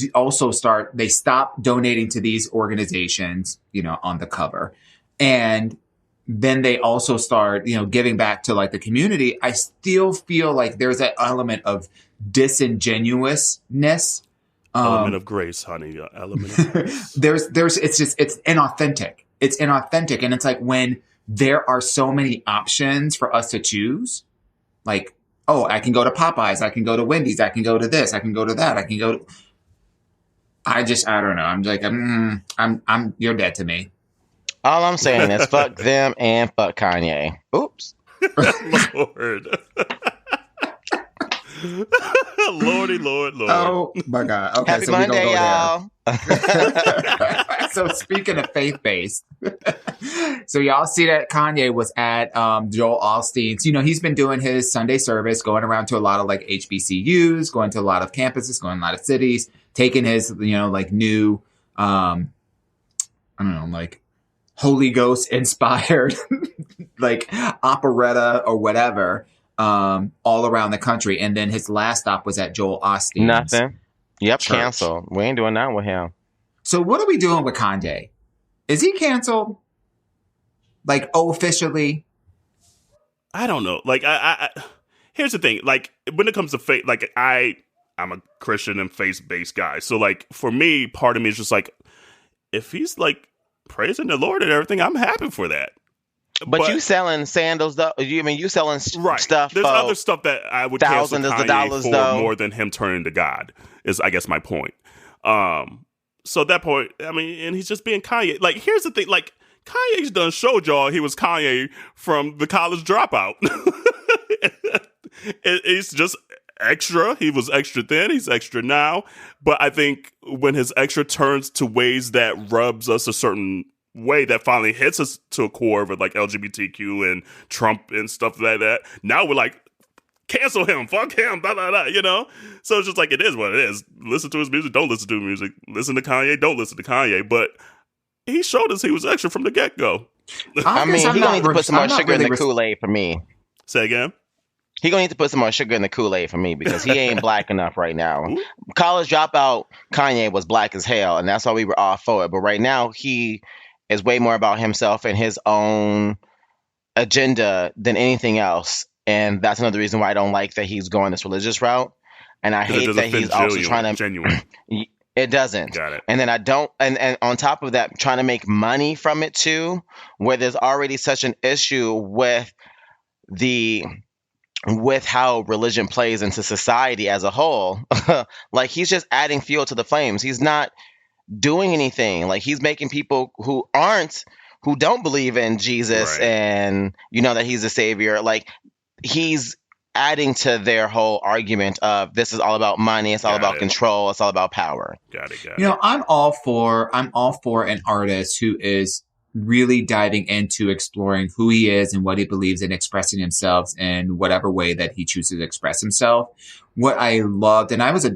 stop donating to these organizations, on the cover, and then they also start, giving back to like the community. I still feel like there's that element of disingenuousness. Element of grace, honey. Element of grace. It's inauthentic. It's inauthentic. And it's like when there are so many options for us to choose, like, oh, I can go to Popeyes. I can go to Wendy's. I can go to this. I can go to that. I don't know. I'm like, you're dead to me. All I'm saying is fuck them and fuck Kanye. Oops. Lord. Lordy, Lord. Oh my God. Okay, Happy so Monday, we y'all. So speaking of faith-based, so y'all see that Kanye was at Joel Osteen's. He's been doing his Sunday service, going around to a lot of like HBCUs, going to a lot of campuses, going to a lot of cities, taking his like new I don't know, like Holy Ghost inspired like operetta or whatever all around the country. And then his last stop was at Joel Osteen's. Nothing. Yep, church. cancel. We ain't doing that with him. So what are we doing with Kanye? Is he canceled? Like officially? I don't know. Like I here's the thing. Like when it comes to faith, like I'm a Christian and faith-based guy. So like for me, part of me is just like, if he's like praising the Lord and everything, I'm happy for that. But you selling sandals though? You selling stuff? There's other stuff that I would cancel thousands of Kanye dollars for though. more than him turning to God. Is I guess my point. So at that point, and he's just being Kanye. Like here's the thing. Like Kanye's done showed y'all he was Kanye from the College Dropout. It's just extra. He was extra then. He's extra now. But I think when his extra turns to ways that rubs us a certain way that finally hits us to a core with like LGBTQ and Trump and stuff like that, now we're like, cancel him, fuck him, blah, blah, blah, So it's just like, it is what it is. Listen to his music, don't listen to his music. Listen to Kanye, don't listen to Kanye. But he showed us he was extra from the get-go. He gonna need to put some more sugar in the Kool-Aid for me. Say again? He gonna need to put some more sugar in the Kool-Aid for me because he ain't black enough right now. College Dropout Kanye was black as hell, and that's why we were all for it. But right now, he is way more about himself and his own agenda than anything else. And that's another reason why I don't like that he's going this religious route. And I 'Cause it hate doesn't that feel he's also trying to. genuine. It doesn't. Got it. And then I don't. And on top of that, trying to make money from it too, where there's already such an issue with how religion plays into society as a whole. Like, he's just adding fuel to the flames. He's not doing anything. Like, he's making people who don't believe in Jesus Right. and that he's the savior, like, he's adding to their whole argument of this is all about money, it's all Got about it. control, it's all about power. Got it. I'm all for an artist who is really diving into exploring who he is and what he believes in, expressing himself in whatever way that he chooses to express himself. What I loved, and I was a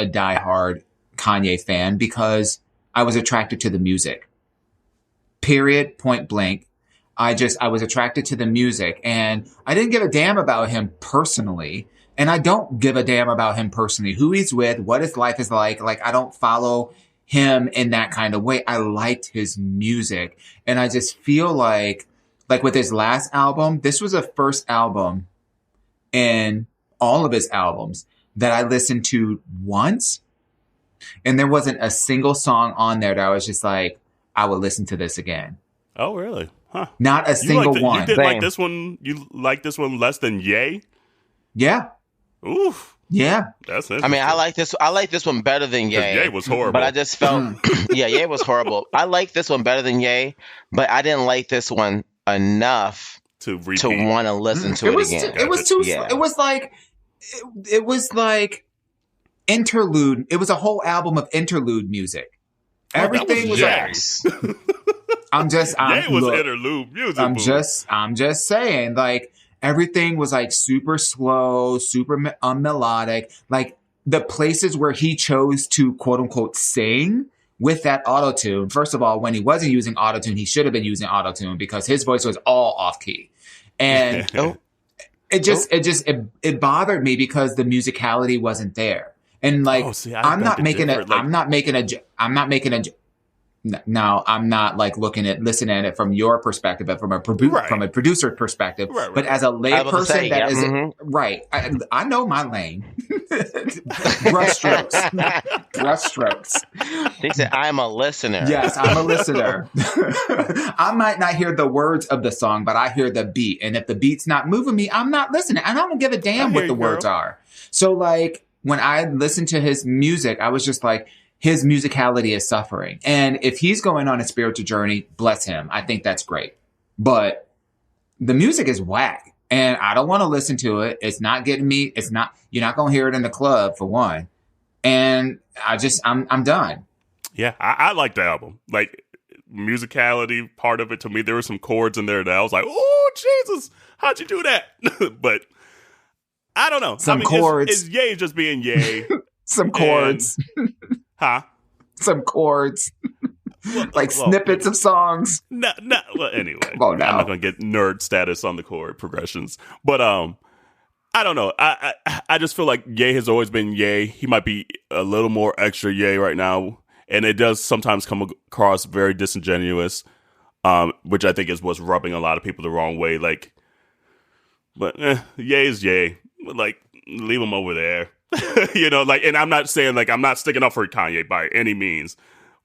diehard Kanye fan because I was attracted to the music. Period, point blank. I was attracted to the music, and I didn't give a damn about him personally. And I don't give a damn about him personally, who he's with, what his life is like. Like, I don't follow him in that kind of way. I liked his music. And I just feel like with his last album, this was the first album in all of his albums that I listened to once. And there wasn't a single song on there that I was just like, I would listen to this again. Oh, really? Huh. Not a single one. You did Same. like this one? You like this one less than Ye? Yeah. Oof. Yeah. That's I mean, I like this one better than Ye. Ye was horrible. But I just felt, Ye was horrible. I like this one better than Ye, but I didn't like this one enough to repeat. to want to listen to it again. It was too. Yeah. It was like interlude. It was a whole album of interlude music. Everything was yes. Ye was interlude music. I'm just saying, like, everything was like super slow, super melodic. Like, the places where he chose to quote unquote sing with that autotune. First of all, when he wasn't using autotune, he should have been using autotune because his voice was all off key. And it bothered me because the musicality wasn't there. And like, I'm not making listening at it from your perspective, but from a producer perspective. Right. But as a lay person, right. I know my lane. Brushstrokes. He said, I'm a listener. Yes, I'm a listener. I might not hear the words of the song, but I hear the beat. And if the beat's not moving me, I'm not listening. And I don't give a damn what the words are. So like, when I listened to his music, I was just like, his musicality is suffering. And if he's going on a spiritual journey, bless him. I think that's great. But the music is whack. And I don't want to listen to it. It's not getting me. You're not going to hear it in the club, for one. And I'm done. Yeah, I like the album. Like, musicality part of it, to me, there were some chords in there that I was like, oh, Jesus, how'd you do that? But I don't know. Some chords. Is Ye just being Ye? Some chords. Huh? Some chords. Snippets of songs. No. Well, anyway. Oh, no. I'm not going to get nerd status on the chord progressions. But I don't know. I just feel like Ye has always been Ye. He might be a little more extra Ye right now. And it does sometimes come across very disingenuous, which I think is what's rubbing a lot of people the wrong way. Like, but Ye is Ye. Like, leave him over there. And I'm not saying, like, I'm not sticking up for Kanye by any means.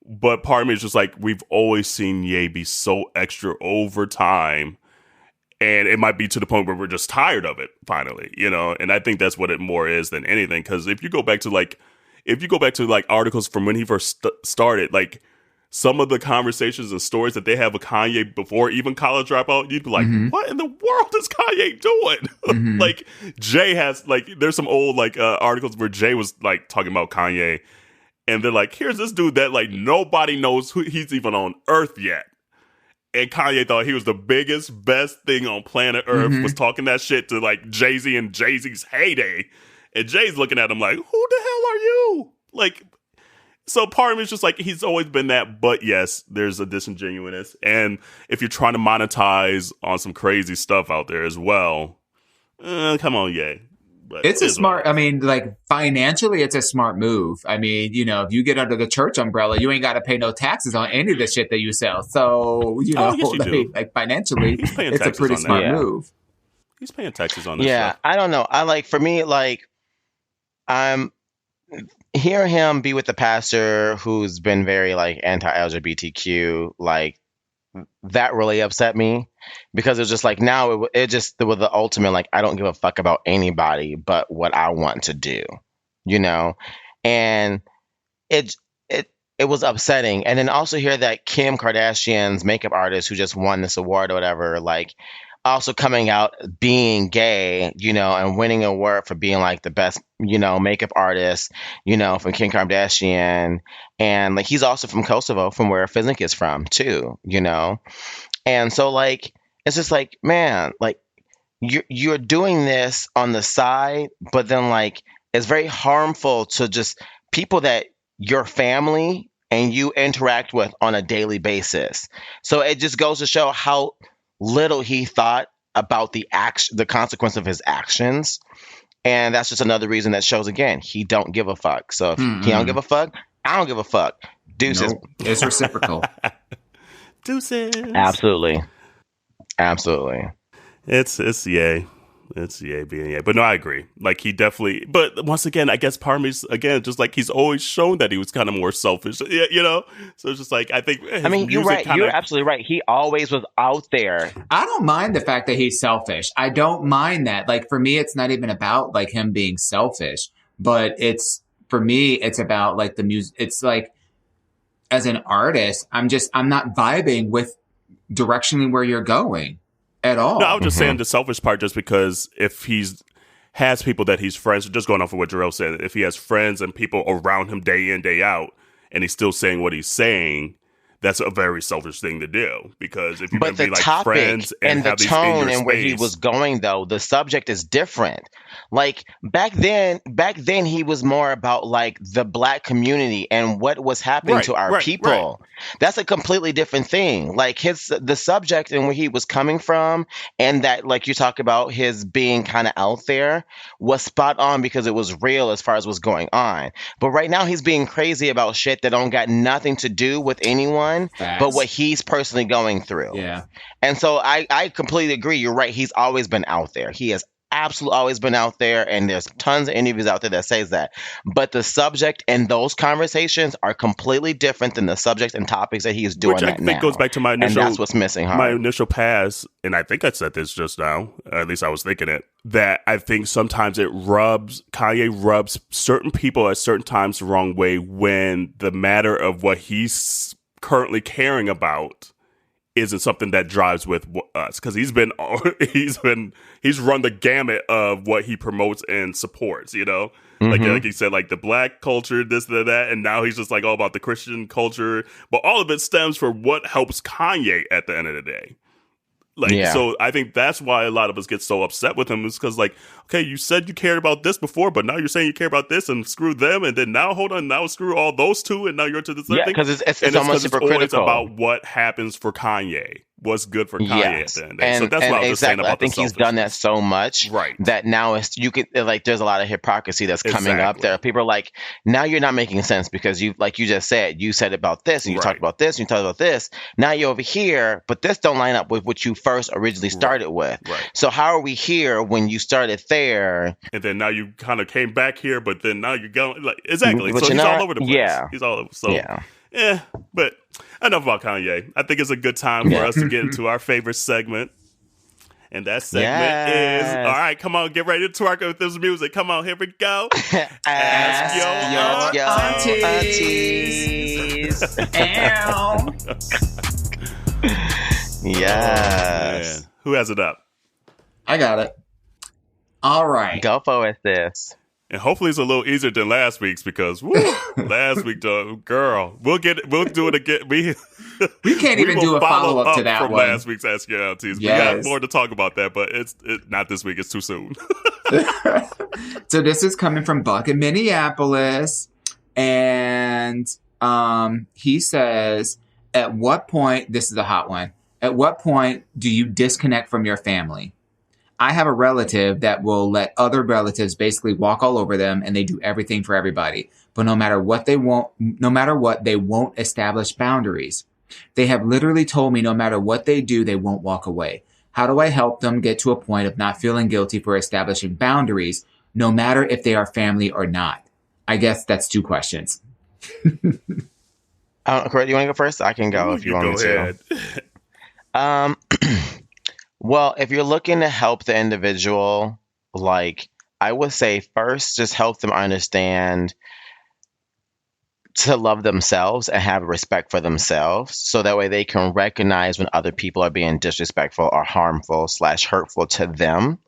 But part of me is just like, we've always seen Ye be so extra over time. And it might be to the point where we're just tired of it, finally, And I think that's what it more is than anything. Because if you go back to articles from when he first started, like, some of the conversations and stories that they have with Kanye before even College Dropout, you'd be like, what in the world is Kanye doing? Like, Jay has, like, there's some old, like, articles where Jay was, like, talking about Kanye. And they're like, here's this dude that, like, nobody knows who he's even on Earth yet. And Kanye thought he was the biggest, best thing on planet Earth, was talking that shit to, like, Jay-Z and Jay-Z's heyday. And Jay's looking at him like, who the hell are you? Like, so part of me is just like, he's always been that, but yes, there's a disingenuousness. And if you're trying to monetize on some crazy stuff out there as well, come on, Ye. But it's a smart, I mean, like, financially, it's a smart move. I mean, if you get under the church umbrella, you ain't got to pay no taxes on any of the shit that you sell. So, yes, you do. like, financially, it's a pretty smart move. He's paying taxes on this Yeah, stuff. I don't know. I like for me, like I'm hear him be with the pastor who's been very like anti-LGBTQ, like that really upset me because it was just like now it just was the ultimate like I don't give a fuck about anybody but what I want to do, you know, and it it was upsetting. And then also hear that Kim Kardashian's makeup artist who just won this award or whatever, like also coming out being gay, you know, and winning an award for being like the best, you know, makeup artist, you know, from Kim Kardashian. And like he's also from Kosovo, from where Fiznik is from too, you know. And so like it's just like, man, like you're doing this on the side, but then like it's very harmful to just people that your family and you interact with on a daily basis. So it just goes to show how little he thought about the consequence of his actions. And that's just another reason that shows again, he don't give a fuck. So if he don't give a fuck, I don't give a fuck. Deuces. Nope. It's reciprocal. Deuces. Absolutely. It's yay. It's yay being yay. But no, I agree. Like he definitely, but once again, I guess part of me's again, just like he's always shown that he was kind of more selfish, you know? So it's just like, I think, I mean, you're right. You're absolutely right. He always was out there. I don't mind the fact that he's selfish. I don't mind that. Like for me, it's not even about like him being selfish, but for me, it's about like the music. It's like, as an artist, I'm not vibing with directionally where you're going. At all. No, I was just saying the selfish part just because if has people that he's friends, just going off of what Jarrell said, if he has friends and people around him day in, day out, and he's still saying what he's saying, that's a very selfish thing to do. Because if you're going to be like topic friends and the have these in tone your and where he space- was going, though, the subject is different. Like back then he was more about like the black community and what was happening to our people. Right. That's a completely different thing. Like the subject and where he was coming from, and that like you talk about his being kind of out there was spot on because it was real as far as what's going on. But right now he's being crazy about shit that don't got nothing to do with anyone but what he's personally going through. Yeah. And so I completely agree. You're right. He's always been out there. He has absolutely always been out there, and there's tons of interviews out there that says that. But the subject and those conversations are completely different than the subject and topics that he's doing. Which I think goes back to my initial. And that's what's missing. My initial pass, and I think I said this just now. At least I was thinking it. That I think sometimes Kanye rubs certain people at certain times the wrong way when the matter of what he's currently caring about isn't something that drives with us, because he's run the gamut of what he promotes and supports, you know, like he said, like the black culture, this and that, and now he's just like all about the Christian culture, but all of it stems from what helps Kanye at the end of the day. So I think that's why a lot of us get so upset with him, is because like, okay, you said you cared about this before, but now you're saying you care about this, and screw them, and then now hold on, now screw all those two, and now you're to this other thing. Because it's almost hypocritical. It's always about what happens for Kanye, what's good for Kanye at the end of the day. So that's what I was just saying about I think he's done that so much, right, that now there's a lot of hypocrisy that's coming up there. People are like, now you're not making sense because you just said about this, and you talked about this, and you talked about this. Now you're over here, but this don't line up with what you first originally started with. Right. So how are we here when you started there? And then now you kind of came back here, but then now you're going like exactly. But so he's all over the place. Yeah, he's all over. So but enough about Kanye. I think it's a good time for us to get into our favorite segment. And that segment is, all right, come on, get ready to twerk with this music. Come on, here we go. Ask your aunties. Yes. Who has it up? I got it. All right. Go for it, sis. And hopefully it's a little easier than last week's, because last week, girl, we'll do it again. We can't even do a follow-up to that from one. Last week's Ask Your Aunties. Yes. We got more to talk about that, but it's not this week. It's too soon. So this is coming from Buck in Minneapolis. And he says, at what point, this is a hot one, at what point do you disconnect from your family? I have a relative that will let other relatives basically walk all over them, and they do everything for everybody. But no matter what, they won't establish boundaries. They have literally told me no matter what they do, they won't walk away. How do I help them get to a point of not feeling guilty for establishing boundaries, no matter if they are family or not? I guess that's 2 questions. Correct. You want to go first? I can go Ooh, if you you want me go to. ahead. Um, well, if you're looking to help the individual, like I would say first, just help them understand to love themselves and have respect for themselves so that way they can recognize when other people are being disrespectful or harmful slash hurtful to them.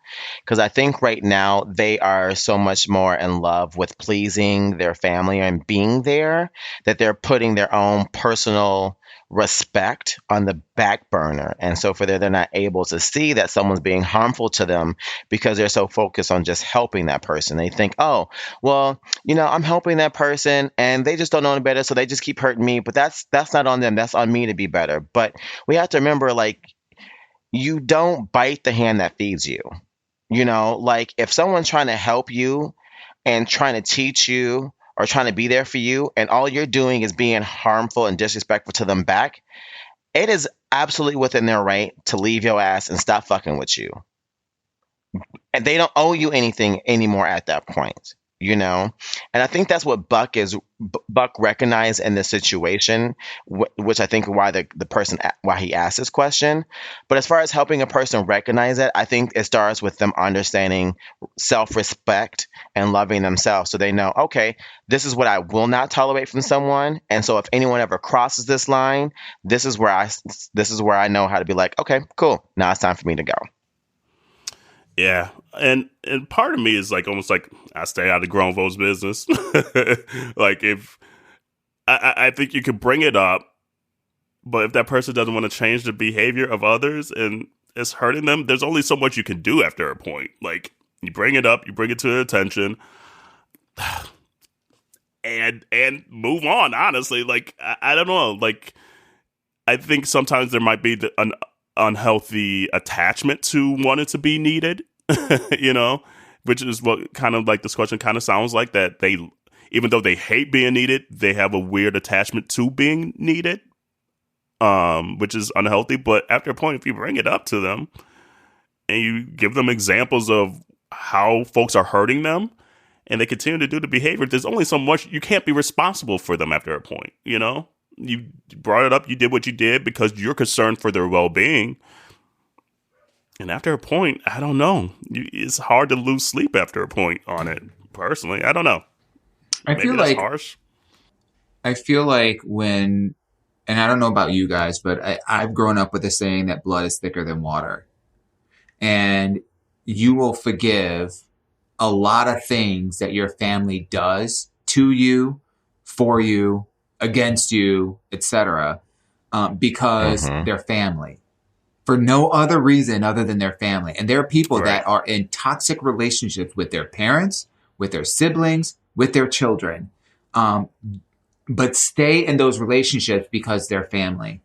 Because I think right now they are so much more in love with pleasing their family and being there that they're putting their own personal respect on the back burner. And so for that, they're not able to see that someone's being harmful to them because they're so focused on just helping that person. They think, oh, well, I'm helping that person and they just don't know any better, so they just keep hurting me. But that's not on them. That's on me to be better. But we have to remember, like, you don't bite the hand that feeds you. Like if someone's trying to help you and trying to teach you or trying to be there for you, and all you're doing is being harmful and disrespectful to them back, it is absolutely within their right to leave your ass and stop fucking with you. And they don't owe you anything anymore at that point. And I think that's what Buck recognized in this situation, which I think why the person why he asked this question. But as far as helping a person recognize it, I think it starts with them understanding self-respect and loving themselves, so they know, okay, this is what I will not tolerate from someone, and so if anyone ever crosses this line, this is where I know how to be like, okay, cool, now it's time for me to go. Yeah, and part of me is like almost like I stay out of grown folks' business. Like if I think you could bring it up, but if that person doesn't want to change the behavior of others and it's hurting them, there's only so much you can do after a point. Like you bring it up, you bring it to their attention, and move on. Honestly, like I don't know. Like I think sometimes there might be an unhealthy attachment to wanting to be needed, which is what kind of like this question kind of sounds like, that they, even though they hate being needed, they have a weird attachment to being needed, which is unhealthy. But after a point, if you bring it up to them and you give them examples of how folks are hurting them and they continue to do the behavior, there's only so much. You can't be responsible for them after a point, You brought it up. You did what you did because you're concerned for their well-being. And after a point, I don't know. It's hard to lose sleep after a point on it. Personally, I don't know. Maybe that's harsh. I feel like when, and I don't know about you guys, but I've grown up with the saying that blood is thicker than water. And you will forgive a lot of things that your family does to you, for you, against you, etc., because they're family, for no other reason other than their family. And there are people that are in toxic relationships with their parents, with their siblings, with their children, but stay in those relationships because they're family.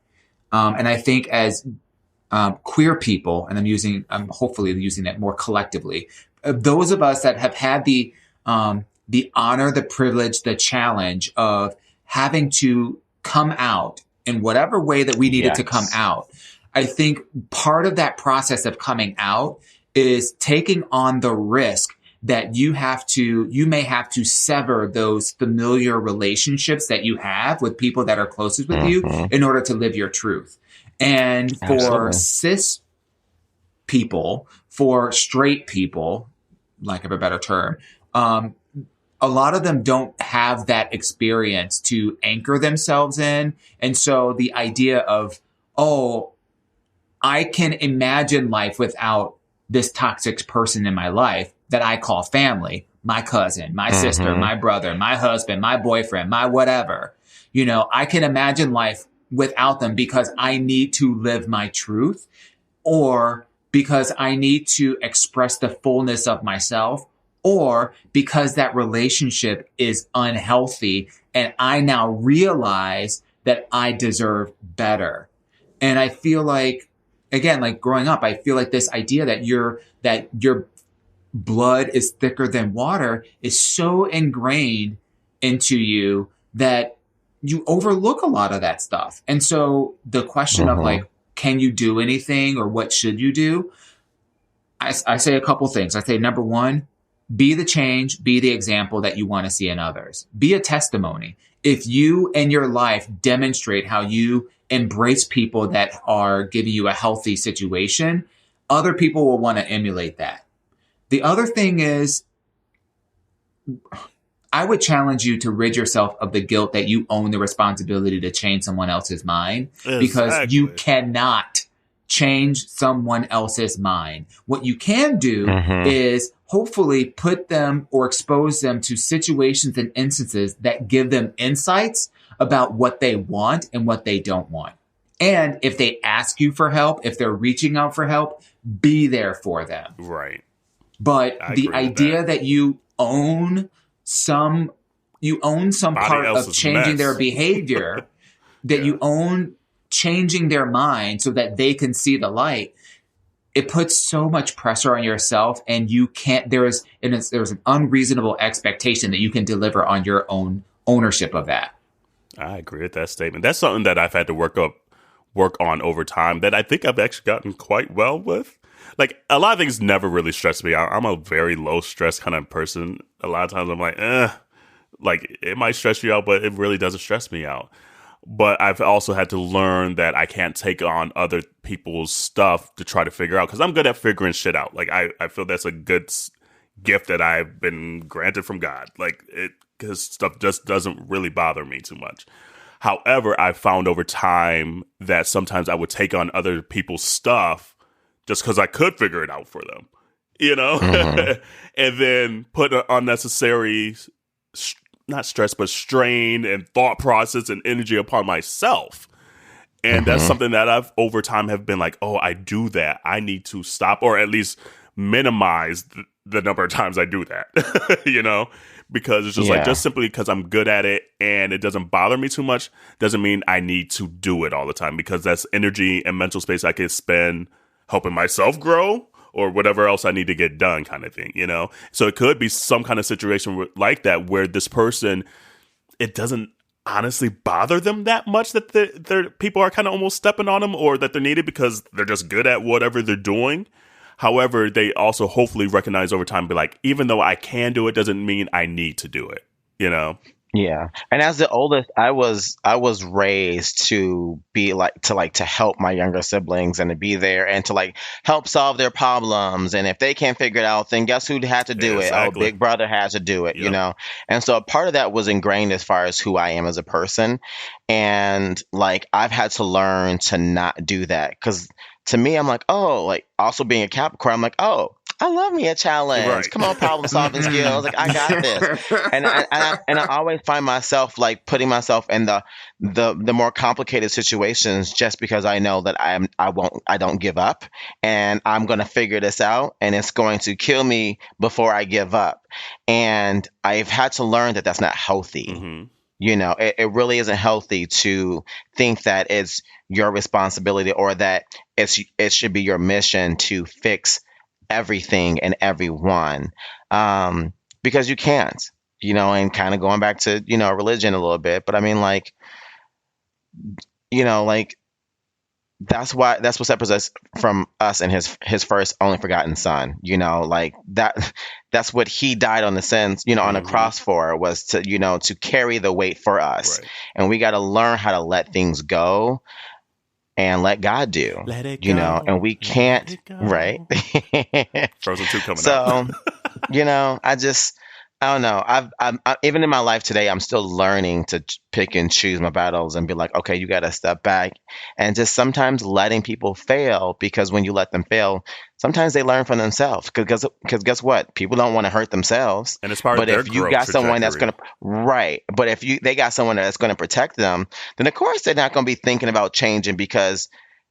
And I think as queer people, and I'm hopefully using it more collectively, those of us that have had the honor, the privilege, the challenge of having to come out in whatever way that we needed to come out. I think part of that process of coming out is taking on the risk that you may have to sever those familiar relationships that you have with people that are closest with you in order to live your truth. And for cis people, for straight people, lack of a better term, a lot of them don't have that experience to anchor themselves in. And so the idea of, oh, I can imagine life without this toxic person in my life that I call family, my cousin, my sister, my brother, my husband, my boyfriend, my whatever. I can imagine life without them because I need to live my truth, or because I need to express the fullness of myself, or because that relationship is unhealthy and I now realize that I deserve better. And I feel like, again, like growing up, I feel like this idea that your blood is thicker than water is so ingrained into you that you overlook a lot of that stuff. And so the question of like, can you do anything or what should you do? I say a couple things. I say, number one, be the change, be the example that you want to see in others. Be a testimony. If you in your life demonstrate how you embrace people that are giving you a healthy situation, other people will want to emulate that. The other thing is, I would challenge you to rid yourself of the guilt that you own the responsibility to change someone else's mind, because you cannot change someone else's mind. What you can do is hopefully put them or expose them to situations and instances that give them insights about what they want and what they don't want. And if they ask you for help, if they're reaching out for help, be there for them. Right. But the idea that you own some part of changing their behavior, that you own changing their mind so that they can see the light, it puts so much pressure on yourself, and you can't, there's an unreasonable expectation that you can deliver on your own ownership of that. I agree with that statement. That's something that I've had to work on over time that I think I've actually gotten quite well with. Like, a lot of things never really stress me out. I'm a very low stress kind of person. A lot of times I'm like, it might stress you out, but it really doesn't stress me out. But I've also had to learn that I can't take on other people's stuff to try to figure out, because I'm good at figuring shit out. Like, I feel that's a good gift that I've been granted from God. Like, because stuff just doesn't really bother me too much. However, I found over time that sometimes I would take on other people's stuff just because I could figure it out for them, you know? And then put an unnecessary, not stress, but strain and thought process and energy upon myself. And that's something that I've over time have been like, oh, I do that. I need to stop, or at least minimize the number of times I do that, you know? Because it's just like, just simply because I'm good at it and it doesn't bother me too much doesn't mean I need to do it all the time, because that's energy and mental space I could spend helping myself grow or whatever else I need to get done, kind of thing, you know? So it could be some kind of situation like that where this person, it doesn't honestly bother them that much that their people are kind of almost stepping on them, or that they're needed because they're just good at whatever they're doing. However, they also hopefully recognize over time, be like, even though I can do it, doesn't mean I need to do it, you know? Yeah. And as the oldest, I was raised to be to help my younger siblings and to be there and to help solve their problems. And if they can't figure it out, then guess who had to do it? Exactly. Oh, big brother had to do it, you know? And so a part of that was ingrained as far as who I am as a person. And I've had to learn to not do that, because to me, I'm like, oh, also being a Capricorn, I'm like, oh, I love me a challenge. Right. Come on, problem solving skills. I got this. And I always find myself putting myself in the more complicated situations, just because I know that I don't give up, and I'm going to figure this out, and it's going to kill me before I give up. And I've had to learn that that's not healthy. You know, it really isn't healthy to think that it's your responsibility, or that it should be your mission to fix everything and everyone, because you can't, you know. And kind of going back to, you know, religion a little bit, but I mean, you know, that's what separates us from us and his first only forgotten son, you know, that's what he died on the sins, you know, on the cross for, was to, you know, to carry the weight for us. Right. And we got to learn how to let things go and let God do, you know, and we can't, right? Frozen 2 coming up. So, you know, I don't know. I'm even in my life today, I'm still learning to pick and choose my battles and be like, okay, you got to step back, and just sometimes letting people fail, because when you let them fail, sometimes they learn from themselves. Because guess what? People don't want to hurt themselves. And it's part of their growth trajectory. But if you got someone that's going to, but if they got someone that's going to protect them, then of course they're not going to be thinking about changing, because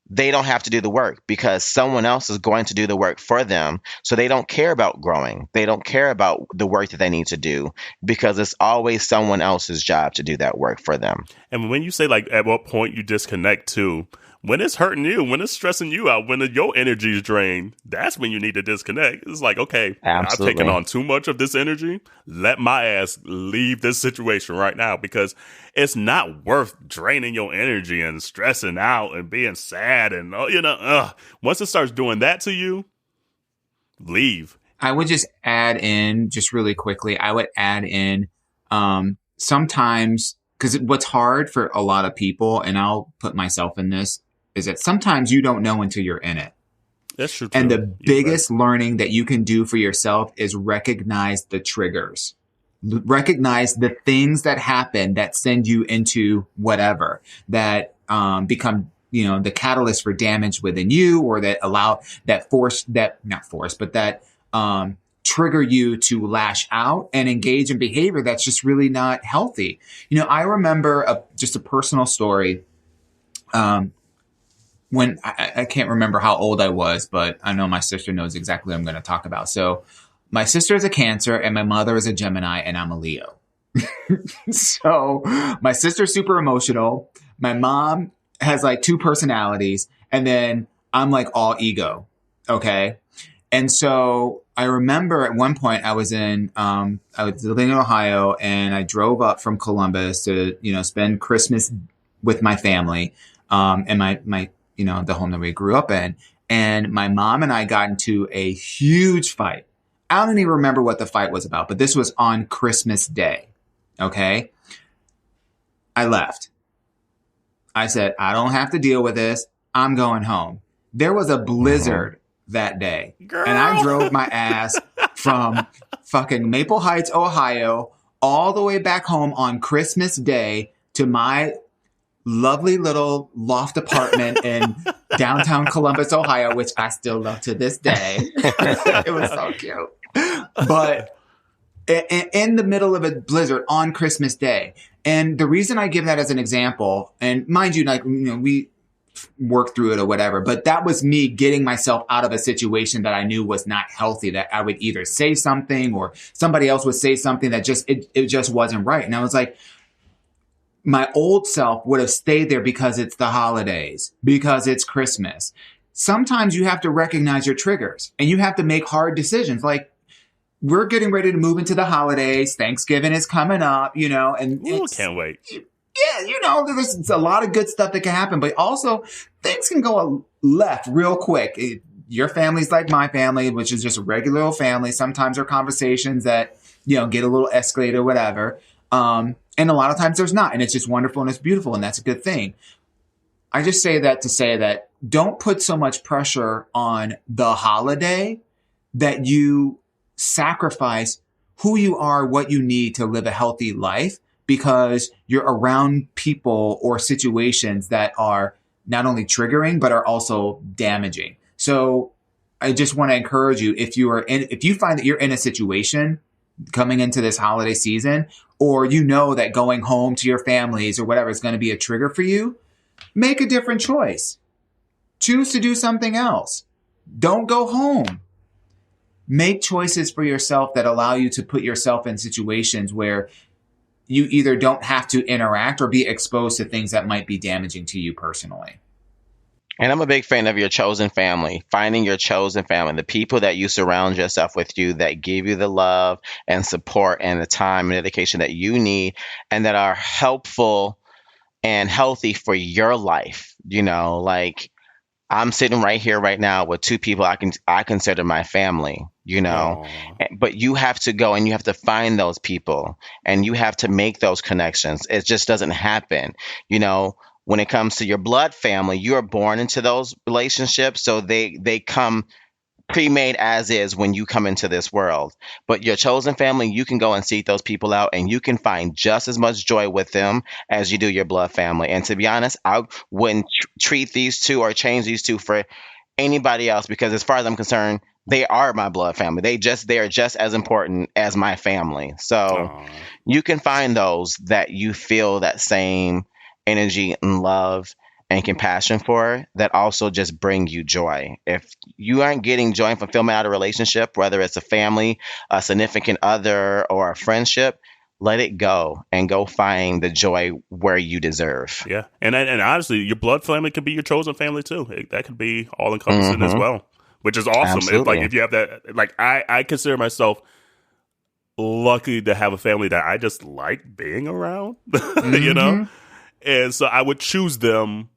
they don't have to do the work, because someone else is going to do the work for them. So they don't care about growing. They don't care about the work that they need to do, because it's always someone else's job to do that work for them. And when you say at what point you disconnect too, when it's hurting you, when it's stressing you out, when your energy is drained, that's when you need to disconnect. It's like, okay, I've taken Absolutely. on too much of this energy. Let my ass leave this situation right now, because it's not worth draining your energy and stressing out and being sad. And, once it starts doing that to you, leave. I would just add in, just really quickly, I would add in sometimes, because what's hard for a lot of people, and I'll put myself in this, is that sometimes you don't know until you're in it. That's true. And the biggest learning that you can do for yourself is recognize the triggers. Recognize the things that happen that send you into whatever, that become, the catalyst for damage within you, or that trigger you to lash out and engage in behavior that's just really not healthy. I remember just a personal story. When I can't remember how old I was, but I know my sister knows exactly what I'm going to talk about. So my sister is a Cancer and my mother is a Gemini and I'm a Leo. So my sister's super emotional. My mom has like two personalities, and then I'm like all ego. Okay. And so I remember at one point I was living in Ohio, and I drove up from Columbus to, spend Christmas with my family, and my the home that we grew up in. And my mom and I got into a huge fight. I don't even remember what the fight was about, but this was on Christmas Day. Okay. I left. I said, I don't have to deal with this. I'm going home. There was a blizzard that day. Girl. And I drove my ass from fucking Maple Heights, Ohio, all the way back home on Christmas Day to my lovely little loft apartment in downtown Columbus, Ohio, which I still love to this day. It was so cute. But in the middle of a blizzard on Christmas Day. And the reason I give that as an example, and mind you, we worked through it or whatever, but that was me getting myself out of a situation that I knew was not healthy, that I would either say something or somebody else would say something that it just wasn't right. And I was like, my old self would have stayed there because it's the holidays, because it's Christmas. Sometimes you have to recognize your triggers and you have to make hard decisions. Like, we're getting ready to move into the holidays. Thanksgiving is coming up, and can't wait. Yeah, there's a lot of good stuff that can happen, but also things can go left real quick. Your family's like my family, which is just a regular old family. Sometimes there are conversations that, get a little escalated or whatever. And a lot of times there's not, and it's just wonderful and it's beautiful, and that's a good thing. I just say that to say that don't put so much pressure on the holiday that you sacrifice who you are, what you need to live a healthy life, because you're around people or situations that are not only triggering, but are also damaging. So I just want to encourage you, if you find that you're in a situation coming into this holiday season, or that going home to your families or whatever is going to be a trigger for you, make a different choice. Choose to do something else. Don't go home. Make choices for yourself that allow you to put yourself in situations where you either don't have to interact or be exposed to things that might be damaging to you personally. And I'm a big fan of your chosen family, finding your chosen family, the people that you surround yourself with, that give you the love and support and the time and dedication that you need, and that are helpful and healthy for your life. Like, I'm sitting right here right now with two people I consider my family, but you have to go and you have to find those people and you have to make those connections. It just doesn't happen. When it comes to your blood family, you are born into those relationships. So they come pre-made as is when you come into this world. But your chosen family, you can go and seek those people out and you can find just as much joy with them as you do your blood family. And to be honest, I wouldn't treat these two or change these two for anybody else, because as far as I'm concerned, they are my blood family. They are just as important as my family. So you can find those that you feel that same energy and love and compassion for, that also just bring you joy. If you aren't getting joy and fulfillment out of a relationship, whether it's a family, a significant other, or a friendship, let it go and go find the joy where you deserve. Yeah, and honestly, your blood family could be your chosen family too. That could be all encompassing as Mm-hmm. well, which is awesome. Absolutely. If you have that, like I consider myself lucky to have a family that I just like being around, you know, and so I would choose them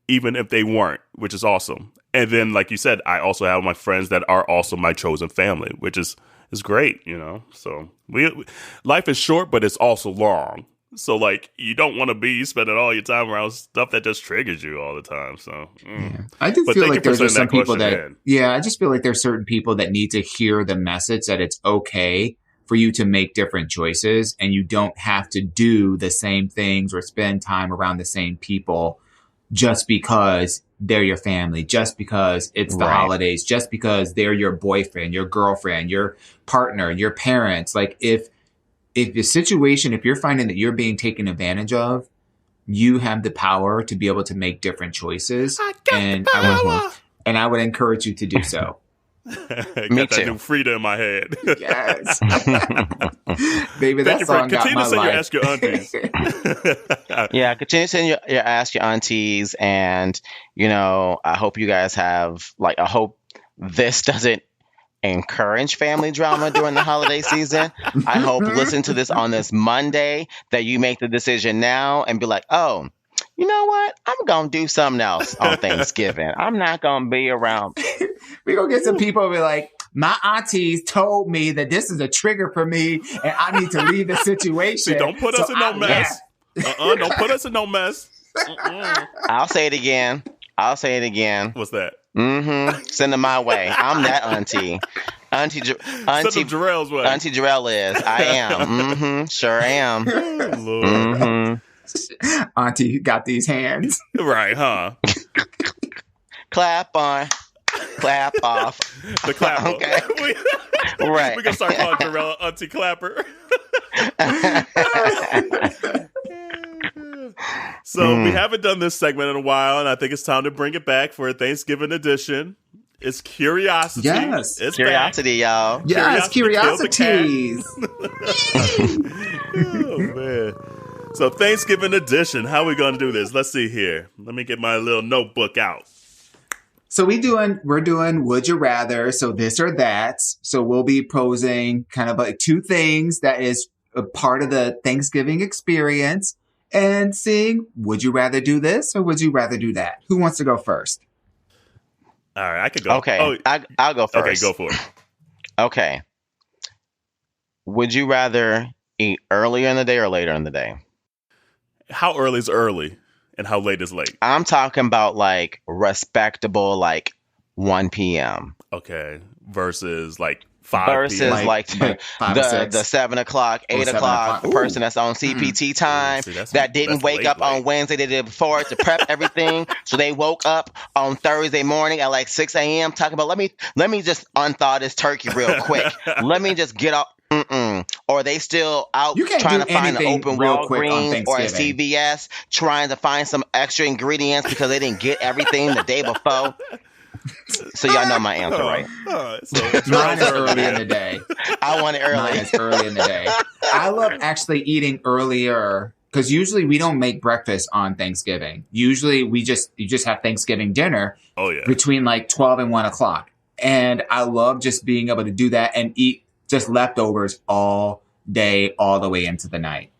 even if they weren't, which is awesome. And then, like you said, I also have my friends that are also my chosen family, which is great, you know. So life is short, but it's also long. So like you don't want to be spending all your time around stuff that just triggers you all the time. So Yeah. I do But feel thank like you for there's just some sending that people that, question yeah, I just feel like there's certain people that need to hear the message that it's okay for you to make different choices and you don't have to do the same things or spend time around the same people just because they're your family, just because it's the Right. holidays, just because they're your boyfriend, your girlfriend, your partner, your parents. Like if the situation, if you're finding that you're being taken advantage of, you have the power to be able to make different choices. I got And the power. I would encourage you to do so. Got Me that too. new Frida in my head. Yes. Baby, Thank that you for song got continue my to send your life. Ask Your Aunties. Yeah, continue to send your ask your aunties, and I hope you guys have I hope this doesn't encourage family drama during the holiday season. I hope listen to this on this Monday that you make the decision now and be like, oh, you know what? I'm gonna do something else on Thanksgiving. I'm not gonna be around. We're going to get some people who be like, my aunties told me that this is a trigger for me and I need to leave the situation. See, don't put us in no mess. Don't put us in no mess. I'll say it again. What's that? Send them my way. I'm that auntie. Auntie Send them Jarrell's way. Auntie Jarrell is. I am. Sure am. Oh, Lord. Auntie got these hands. Right, huh? Clap on. Clap off. The clapper. Okay. Right. We're going to start calling Jarrell Auntie Clapper. So we haven't done this segment in a while, and I think it's time to bring it back for a Thanksgiving edition. It's Curiosity. Yes. It's Curiosity, y'all. Yes, Curiosity curiosities. Oh, man. So Thanksgiving edition. How are we going to do this? Let's see here. Let me get my little notebook out. So we're doing Would You Rather, so this or that. So we'll be posing kind of like two things that is a part of the Thanksgiving experience and seeing, would you rather do this or would you rather do that? Who wants to go first? All right, I could go. Okay, Oh, I'll go first. okay, go for it. Okay. Would you rather eat earlier in the day or later in the day? How early is early and how late is late? I'm talking about respectable 1 p.m. Okay, versus 5 versus p.m. the 7 o'clock, 8 7 o'clock, the o'clock. person that's on CPT time See, that's that didn't wake late, up on late. Wednesday the day before to prep everything. So they woke up on Thursday morning at 6 a.m. talking about, let me just unthaw this turkey real quick. Let me just get up. Or they still out You can't trying do to find an anything open real quick on Walgreens or a Thanksgiving. CVS trying to find some extra ingredients because they didn't get everything the day before. So y'all know my answer, right? So Mine is early in the day. I want it early. Mine is early in the day. I love actually eating earlier because usually we don't make breakfast on Thanksgiving. Usually you just have Thanksgiving dinner Oh yeah. between 12 and 1 o'clock. And I love just being able to do that and eat just leftovers all day, all the way into the night.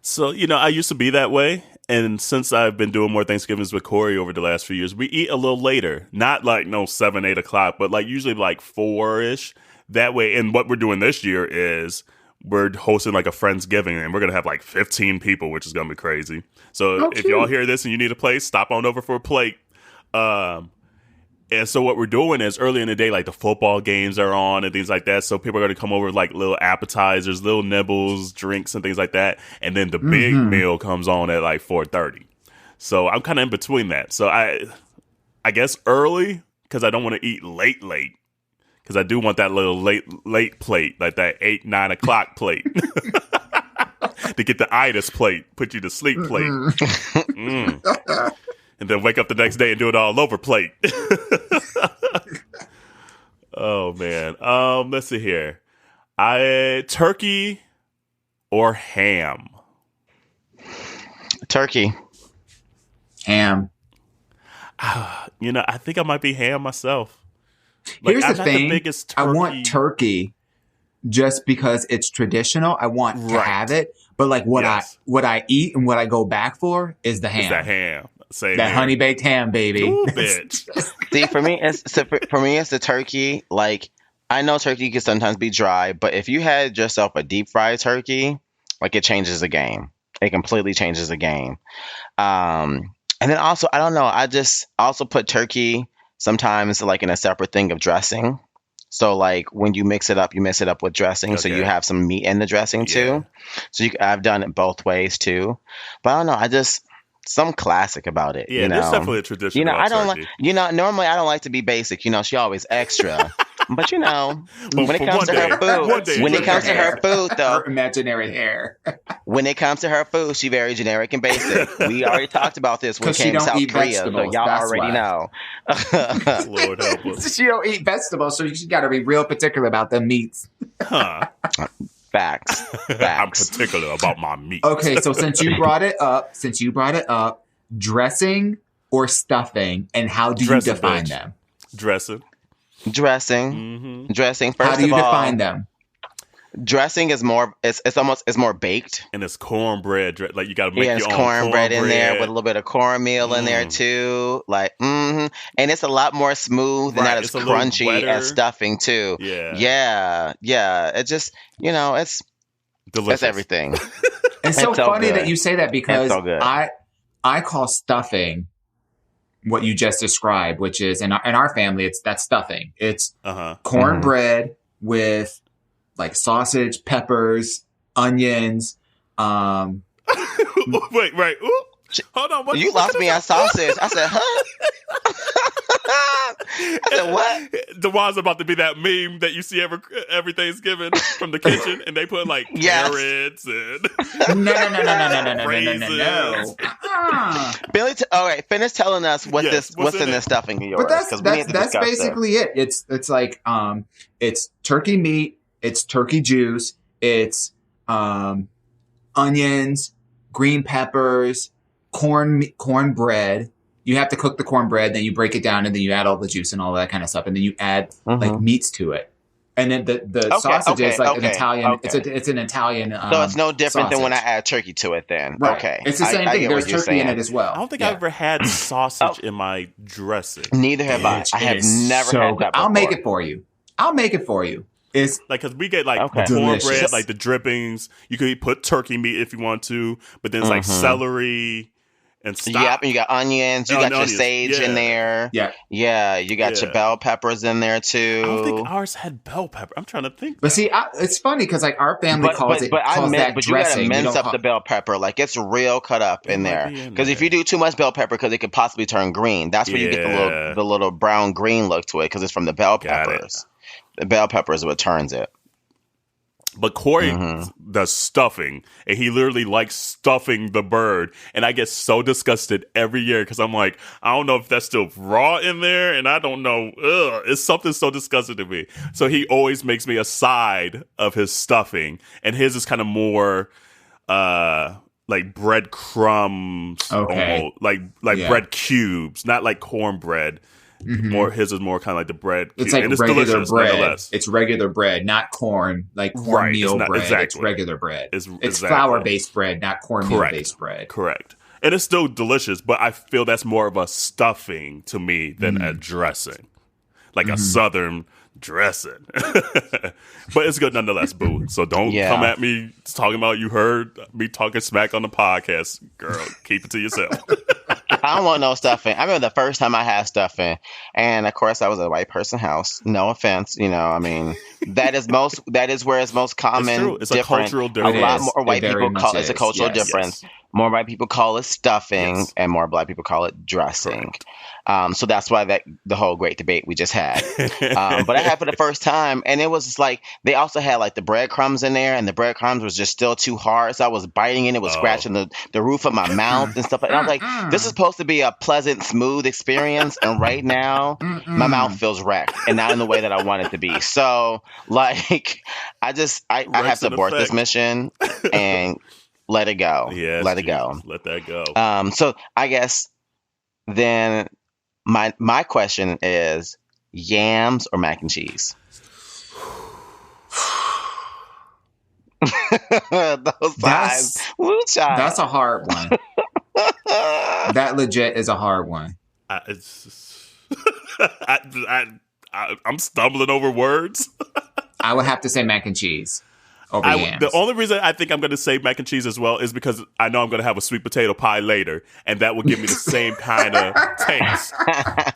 So, I used to be that way. And since I've been doing more Thanksgivings with Corey over the last few years, we eat a little later. Not 7, 8 o'clock, but usually 4-ish. That way. And what we're doing this year is we're hosting a Friendsgiving, and we're going to have 15 people, which is going to be crazy. So if y'all hear this and you need a plate, stop on over for a plate. And so what we're doing is early in the day, the football games are on and things like that. So people are going to come over with little appetizers, little nibbles, drinks, and things like that. And then the big meal comes on at 4:30. So I'm kind of in between that. So I guess early because I don't want to eat late. Because I do want that little late plate, that 8, 9 o'clock plate. To get the itis plate, put you to sleep plate. And then wake up the next day and do it all over plate. Oh man. Let's see here. Turkey or ham? Turkey. Ham. I think I might be ham myself. Like, Here's I'm the not thing. the biggest I turkey. want turkey just because it's traditional. I want to Right. have it. But like what I eat and what I go back for is the ham. It's that ham. Same That here. honey baked ham, baby. Ooh, bitch. See, for me, it's the turkey. Like, I know turkey can sometimes be dry, but if you had yourself a deep fried turkey, like, it changes the game. It completely changes the game. And then also, I don't know. I just also put turkey sometimes like in a separate thing of dressing. So like when you mix it up with dressing. So you Okay. have some meat in the dressing too. So I've done it both ways too. But I don't know. I just some classic about it. Yeah, there's definitely a tradition about I don't turkey. like. Normally I don't like to be basic. She always extra. But when it for comes one to her day- one food, day when it's it comes to her food though, Her imaginary hair. when it comes to her food, she very generic and basic. We already talked about this when it 'Cause she came to don't South eat Korea, so vegetables, y'all that's already why. know. Lord help us. She don't eat vegetables, so she got to be real particular about the meats. Huh. Facts. I'm particular about my meat. Okay, so since you brought it up, dressing or stuffing, and how do you Dressing, define bitch. them? Dressing. Dressing. Mm-hmm. Dressing. How First do you of all, define them? dressing is more. It's more baked. And it's cornbread. Like, you got to make Yeah, your it's own cornbread in there with a little bit of cornmeal in there Mm. too. Like, and it's a lot more smooth and Right, not as it's a little crunchy wetter. as stuffing too. Yeah. Yeah. It just, it's Delicious. everything. It's so It's so funny good. that you say that because It's so good. I call stuffing what you just described, which is in our family, that's stuffing. It's Uh-huh. cornbread with like sausage, peppers, onions. Wait, right. Ooh. Hold on. What, You lost me at sausage. I said, huh? I said, what? Dewan's about to be that meme that you see every Thanksgiving from the kitchen, and they put like Yes. carrots and No. raisins. Billy, all right, finish telling us Yes, what's in this stuffing of yours. But that's 'cause we need to that's discuss basically it. It's like it's turkey meat, it's turkey juice, it's onions, green peppers, cornbread. You have to cook the cornbread, then you break it down, and then you add all the juice and all that kind of stuff, and then you add like meats to it. And then the sausage is like an Italian. Okay. It's an Italian. So it's no different than when I sausage. add turkey to it. Then Right. okay, It's the same I thing. get There's what you're turkey in saying. it as well. I don't think Yeah. I've ever had sausage in my dressing. Neither have I. Bitch, I have it is never so had good. that before. I'll make it for you. It's Like, because we get like Okay. the cornbread, Delicious. like the drippings. You could put turkey meat if you want to, but then it's like celery and stock. Yep, and you got onions. You Oh, got and your onions. sage in there. yeah. Yeah, you got your Yeah. bell peppers in there too. I don't think ours had bell pepper. I'm trying to think. But see, it's funny because like our family calls but that you gotta dressing. We mince don't up call- the bell pepper. Like, it's real cut up in might there. be in Because if there. you do too much bell pepper, because it could possibly turn green. That's where you get Yeah. the little brown green look to it, because it's from the bell Got it. peppers. The bell pepper is what turns it. But Corey does stuffing, and he literally likes stuffing the bird. And I get so disgusted every year because I'm like, I don't know if that's still raw in there, and I don't know. It's something so disgusting to me. So he always makes me a side of his stuffing, and his is kind of more like breadcrumbs, Okay. almost like Yeah. bread cubes, not like cornbread. More his is more kind of like the bread. It's cube. like And it's regular delicious, bread. nonetheless. It's regular bread, not corn, like Right, cornmeal it's not- bread. It's exactly. regular bread. It's It's exactly. flour-based bread, not cornmeal-based bread. Correct. And it's still delicious, but I feel that's more of a stuffing to me than a dressing. Like a southern dressing. But it's good nonetheless, boo. So don't Yeah. come at me talking about you heard me talking smack on the podcast. Girl, keep it to yourself. I don't want no stuffing. I remember the first time I had stuffing, and of course I was at a white person house. No offense, I mean, that is where it's most common. It's true. It's a different. cultural A difference. lot It more is. white It very people much call it's a is. cultural Yes. difference. More white people call it stuffing, Yes. and more black people call it dressing. Correct. So that's why the whole great debate we just had. But I had for the first time, and it was just like they also had like the breadcrumbs in there, and the breadcrumbs was just still too hard, so I was biting it. It was scratching the roof of my mouth and stuff like that. And I was like, this is supposed to be a pleasant, smooth experience, and right now my mouth feels wrecked, and not in the way that I want it to be. So like, I have to abort this mission and let it go. Yes, let it Jesus, go. let that go. So I guess then my question is yams or mac and cheese? Those sides. Woo, child. That's a hard one. That legit is a hard one. I'm stumbling over words. I would have to say mac and cheese over yams. The only reason I think I'm going to say mac and cheese as well is because I know I'm going to have a sweet potato pie later, and that will give me the same kind of taste.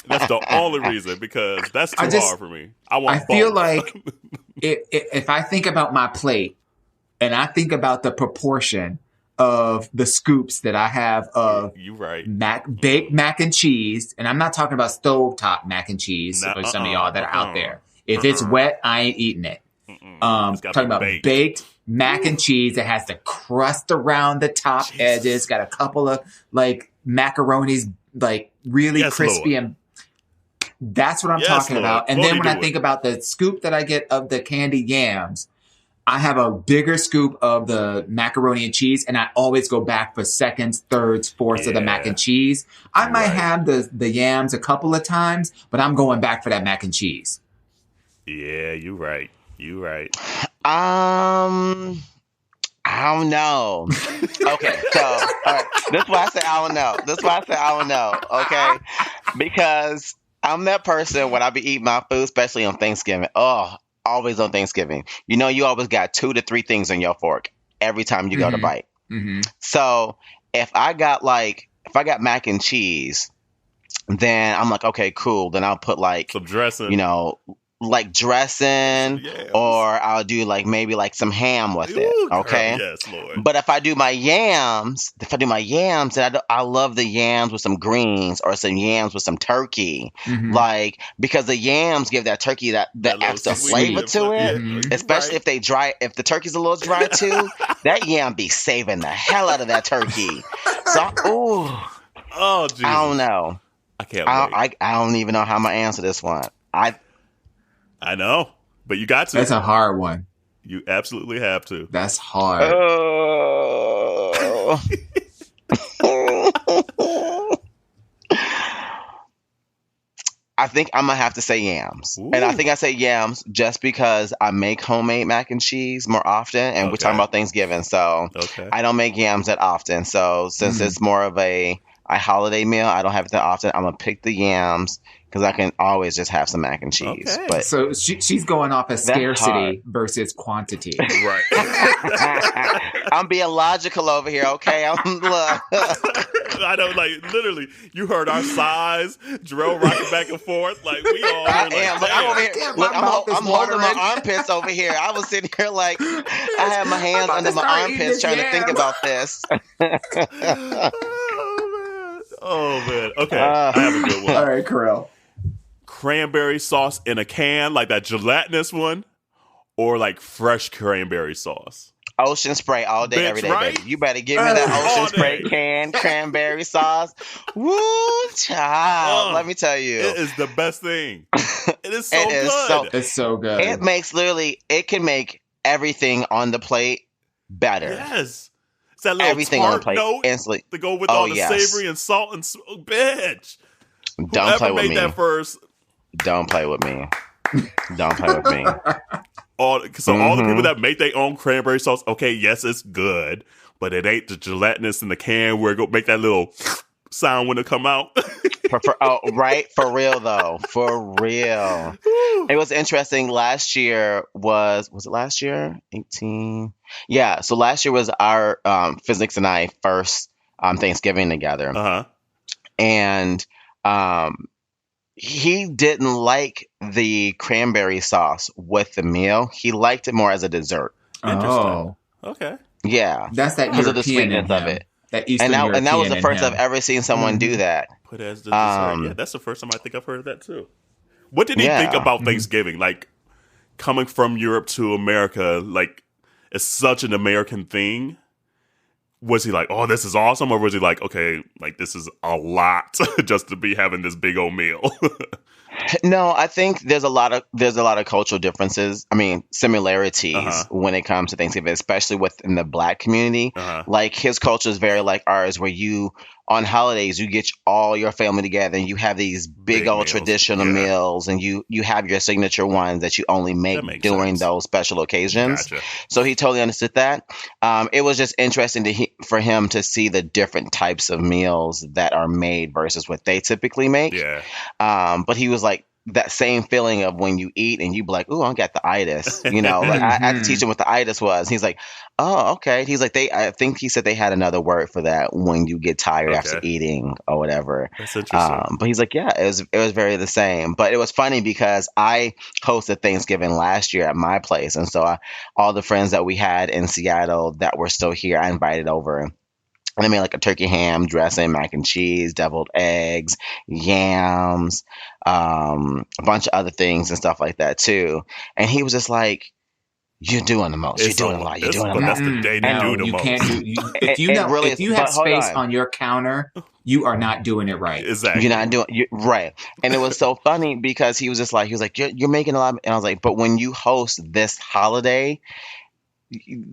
That's the only reason, because that's too hard for me. I feel like if I think about my plate and I think about the proportion of the scoops that I have of baked mac and cheese, and I'm not talking about stovetop mac and cheese for some of y'all that are out there. If it's wet, I ain't eating it. Talking about baked mac and cheese that has the crust around the top edges, got a couple of like macaronis, like really crispy, and that's what I'm talking about. And then when I think about the scoop that I get of the candied yams, I have a bigger scoop of the macaroni and cheese, and I always go back for seconds, thirds, fourths of the mac and cheese. I might have the yams a couple of times, but I'm going back for that mac and cheese. Yeah, you're right. I don't know. Okay, so all right. This is why I say I don't know. Okay, because I'm that person when I be eating my food, especially on Thanksgiving. Oh, always on Thanksgiving. You know, you always got 2 to 3 things on your fork every time you go to bite. So if I got mac and cheese, then I'm like, okay, cool. Then I'll put like some dressing, like dressing, or I'll do like maybe like some ham with it. Okay. Girl, yes, Lord. But if I do my yams, and I love the yams with some greens or some yams with some turkey, like, because the yams give that turkey that extra flavor to it, especially if the turkey's a little dry too, that yam be saving the hell out of that turkey. So, oh, Jesus. I don't know. I can't wait. I don't even know how I'm gonna answer this one. I know, but you got to. That's a hard one. You absolutely have to. That's hard. I think I'm going to have to say yams. Ooh. And I think I say yams just because I make homemade mac and cheese more often. And we're talking about Thanksgiving. So I don't make yams that often. So since it's more of a holiday meal, I don't have it that often. I'm going to pick the yams because I can always just have some mac and cheese. Okay. But so she's going off of scarcity versus quantity. Right. I'm being logical over here, okay? I know, like, literally, you heard our size, Jerome rocking back and forth. Like, we all I'm over here. Look, I'm holding my armpits over here. I was sitting here like, I had my hands under my armpits trying to think about this. Oh, man. Okay, I have a good one. All right, Corel. Cranberry sauce in a can, like that gelatinous one, or like fresh cranberry sauce? Ocean Spray all day, every day, right? baby. You better give me that Ocean Spray can cranberry sauce. Woo, child. Let me tell you. It is the best thing. It is so good. It's so good. It can make everything on the plate better. Yes. It's that little everything tart on the plate note instantly. to go with all the savory and salt and bitch. Don't play with me. That first? Don't play with me. Don't play with me. All the people that make their own cranberry sauce, okay, yes, it's good, but it ain't the gelatinous in the can where it go make that little sound when it come out. Right? For real, though. For real. It was interesting. Last year was it last year? 18? Yeah, so last year was our Physics and I first Thanksgiving together. Uh-huh. And he didn't like the cranberry sauce with the meal. He liked it more as a dessert. Interesting. Oh. Okay. Yeah. That's that because European of the sweetness of it. Eastern and that was European the in first I've him. ever seen someone do that. Put as the dessert. Yeah, Um, that's the first time I think I've heard of that too. What did he think yeah. about Thanksgiving? Like coming from Europe to America, like it's such an American thing. Was he like, oh, this is awesome? Or was he like, okay, like this is a lot just to be having this big old meal? No, I think there's a lot of cultural differences. I mean, similarities Uh-huh. when it comes to Thanksgiving, especially within the Black community. Uh-huh. Like his culture is very like ours, where you on holidays you get all your family together and you have these big old meals. traditional Yeah. meals, and you have your signature ones that you only That make makes during sense. those special occasions. Gotcha. So he totally understood that. It was just interesting for him to see the different types of meals that are made versus what they typically make. Yeah. But he was like that same feeling of when you eat and you be like, "Ooh, I got the itis." You know, like I had to teach him what the itis was. He's like, "Oh, okay." He's like, I think he said they had another word for that when you get tired after Okay. eating or whatever. That's interesting. But he's like, yeah, it was very the same. But it was funny because I hosted Thanksgiving last year at my place, and so all the friends that we had in Seattle that were still here, I invited over. And I made like a turkey ham dressing, mac and cheese, deviled eggs, yams, a bunch of other things and stuff like that too. And he was just like, "You're doing the most. You're doing a lot. You're doing a but lot." that's the day to do the you most. can't do. If you It know, really if is, you have but hold space on. on your counter, you are not doing it right. Exactly. You're not doing right. And it was so funny because he was like, you're making a lot. And I was like, but when you host this holiday,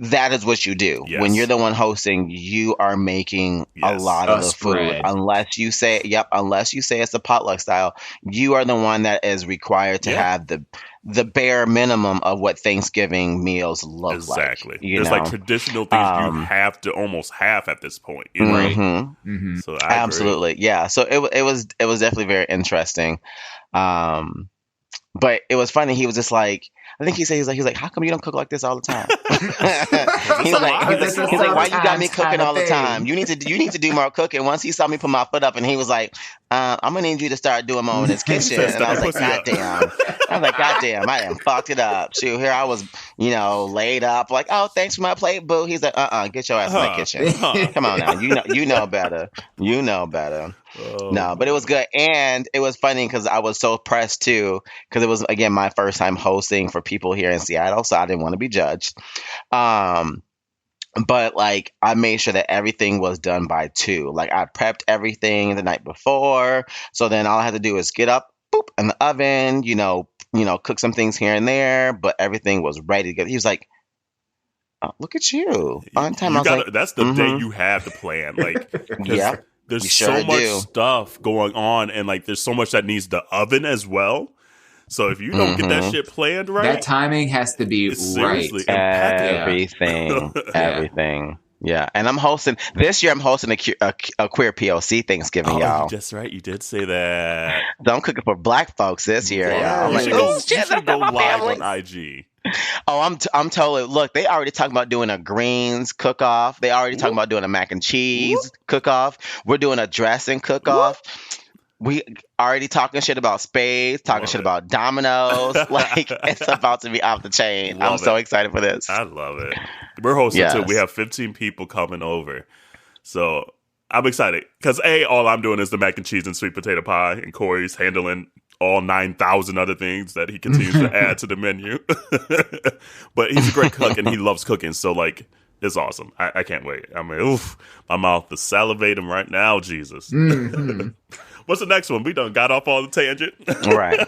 that is what you do. Yes. When you're the one hosting, you are making a Yes. lot A of the food. spread. Unless you say it's a potluck style, you are the one that is required to Yeah. have the bare minimum of what Thanksgiving meals look Exactly. like. You There's know? like traditional things you have to almost have at this point. You know? Right. Mhm. So I agree. Absolutely. Yeah. So it was definitely very interesting. But it was funny. He was just like, I think he was like, how come you don't cook like this all the time? he's like, why you got me cooking all the time? You need to do more cooking. Once he saw me put my foot up, and he was like, I'm gonna need you to start doing more in this kitchen. And I was like, goddamn. I done fucked it up. Shoot, here I was, laid up, like, oh, thanks for my plate, boo. He's like, get your ass in the kitchen. Come on now, you know better. You know better. Oh, No, but it was good. And it was funny because I was so pressed too, because it was, again, my first time hosting for people here in Seattle, so I didn't want to be judged. But like I made sure that everything was done by 2. Like I prepped everything the night before, so then all I had to do was get up, boop, in the oven, cook some things here and there, but everything was ready to go. He was like, oh, "Look at you on time." I was like, that's the day you have to plan. Like, 'cause Yeah. there's You so sure much do. stuff going on, and like there's so much that needs the oven as well. So if you don't get that shit planned right, That timing has to be seriously right. impeccable. everything. Yeah, and I'm hosting this year. I'm hosting a queer POC Thanksgiving, y'all. That's right. You did say that. So I'm cooking for Black folks this year, y'all. I'm You like, should go, oh you shit, should go my live family. on IG. Oh, I'm totally. Look, they already talking about doing a greens cook off. They already talking about doing a mac and cheese cook off. We're doing a dressing cook off. We already talking shit about spades, talking Love shit it. about dominoes. Like it's about to be off the chain. I'm Love so it. excited for this. I love it. We're hosting too. Yes. We have 15 people coming over. So I'm excited because all I'm doing is the mac and cheese and sweet potato pie, and Corey's handling all 9,000 other things that he continues to add to the menu. But he's a great cook and he loves cooking. So like, it's awesome. I can't wait. I mean, oof, my mouth is salivating right now. Jesus. What's the next one? We done got off on the tangent. Right.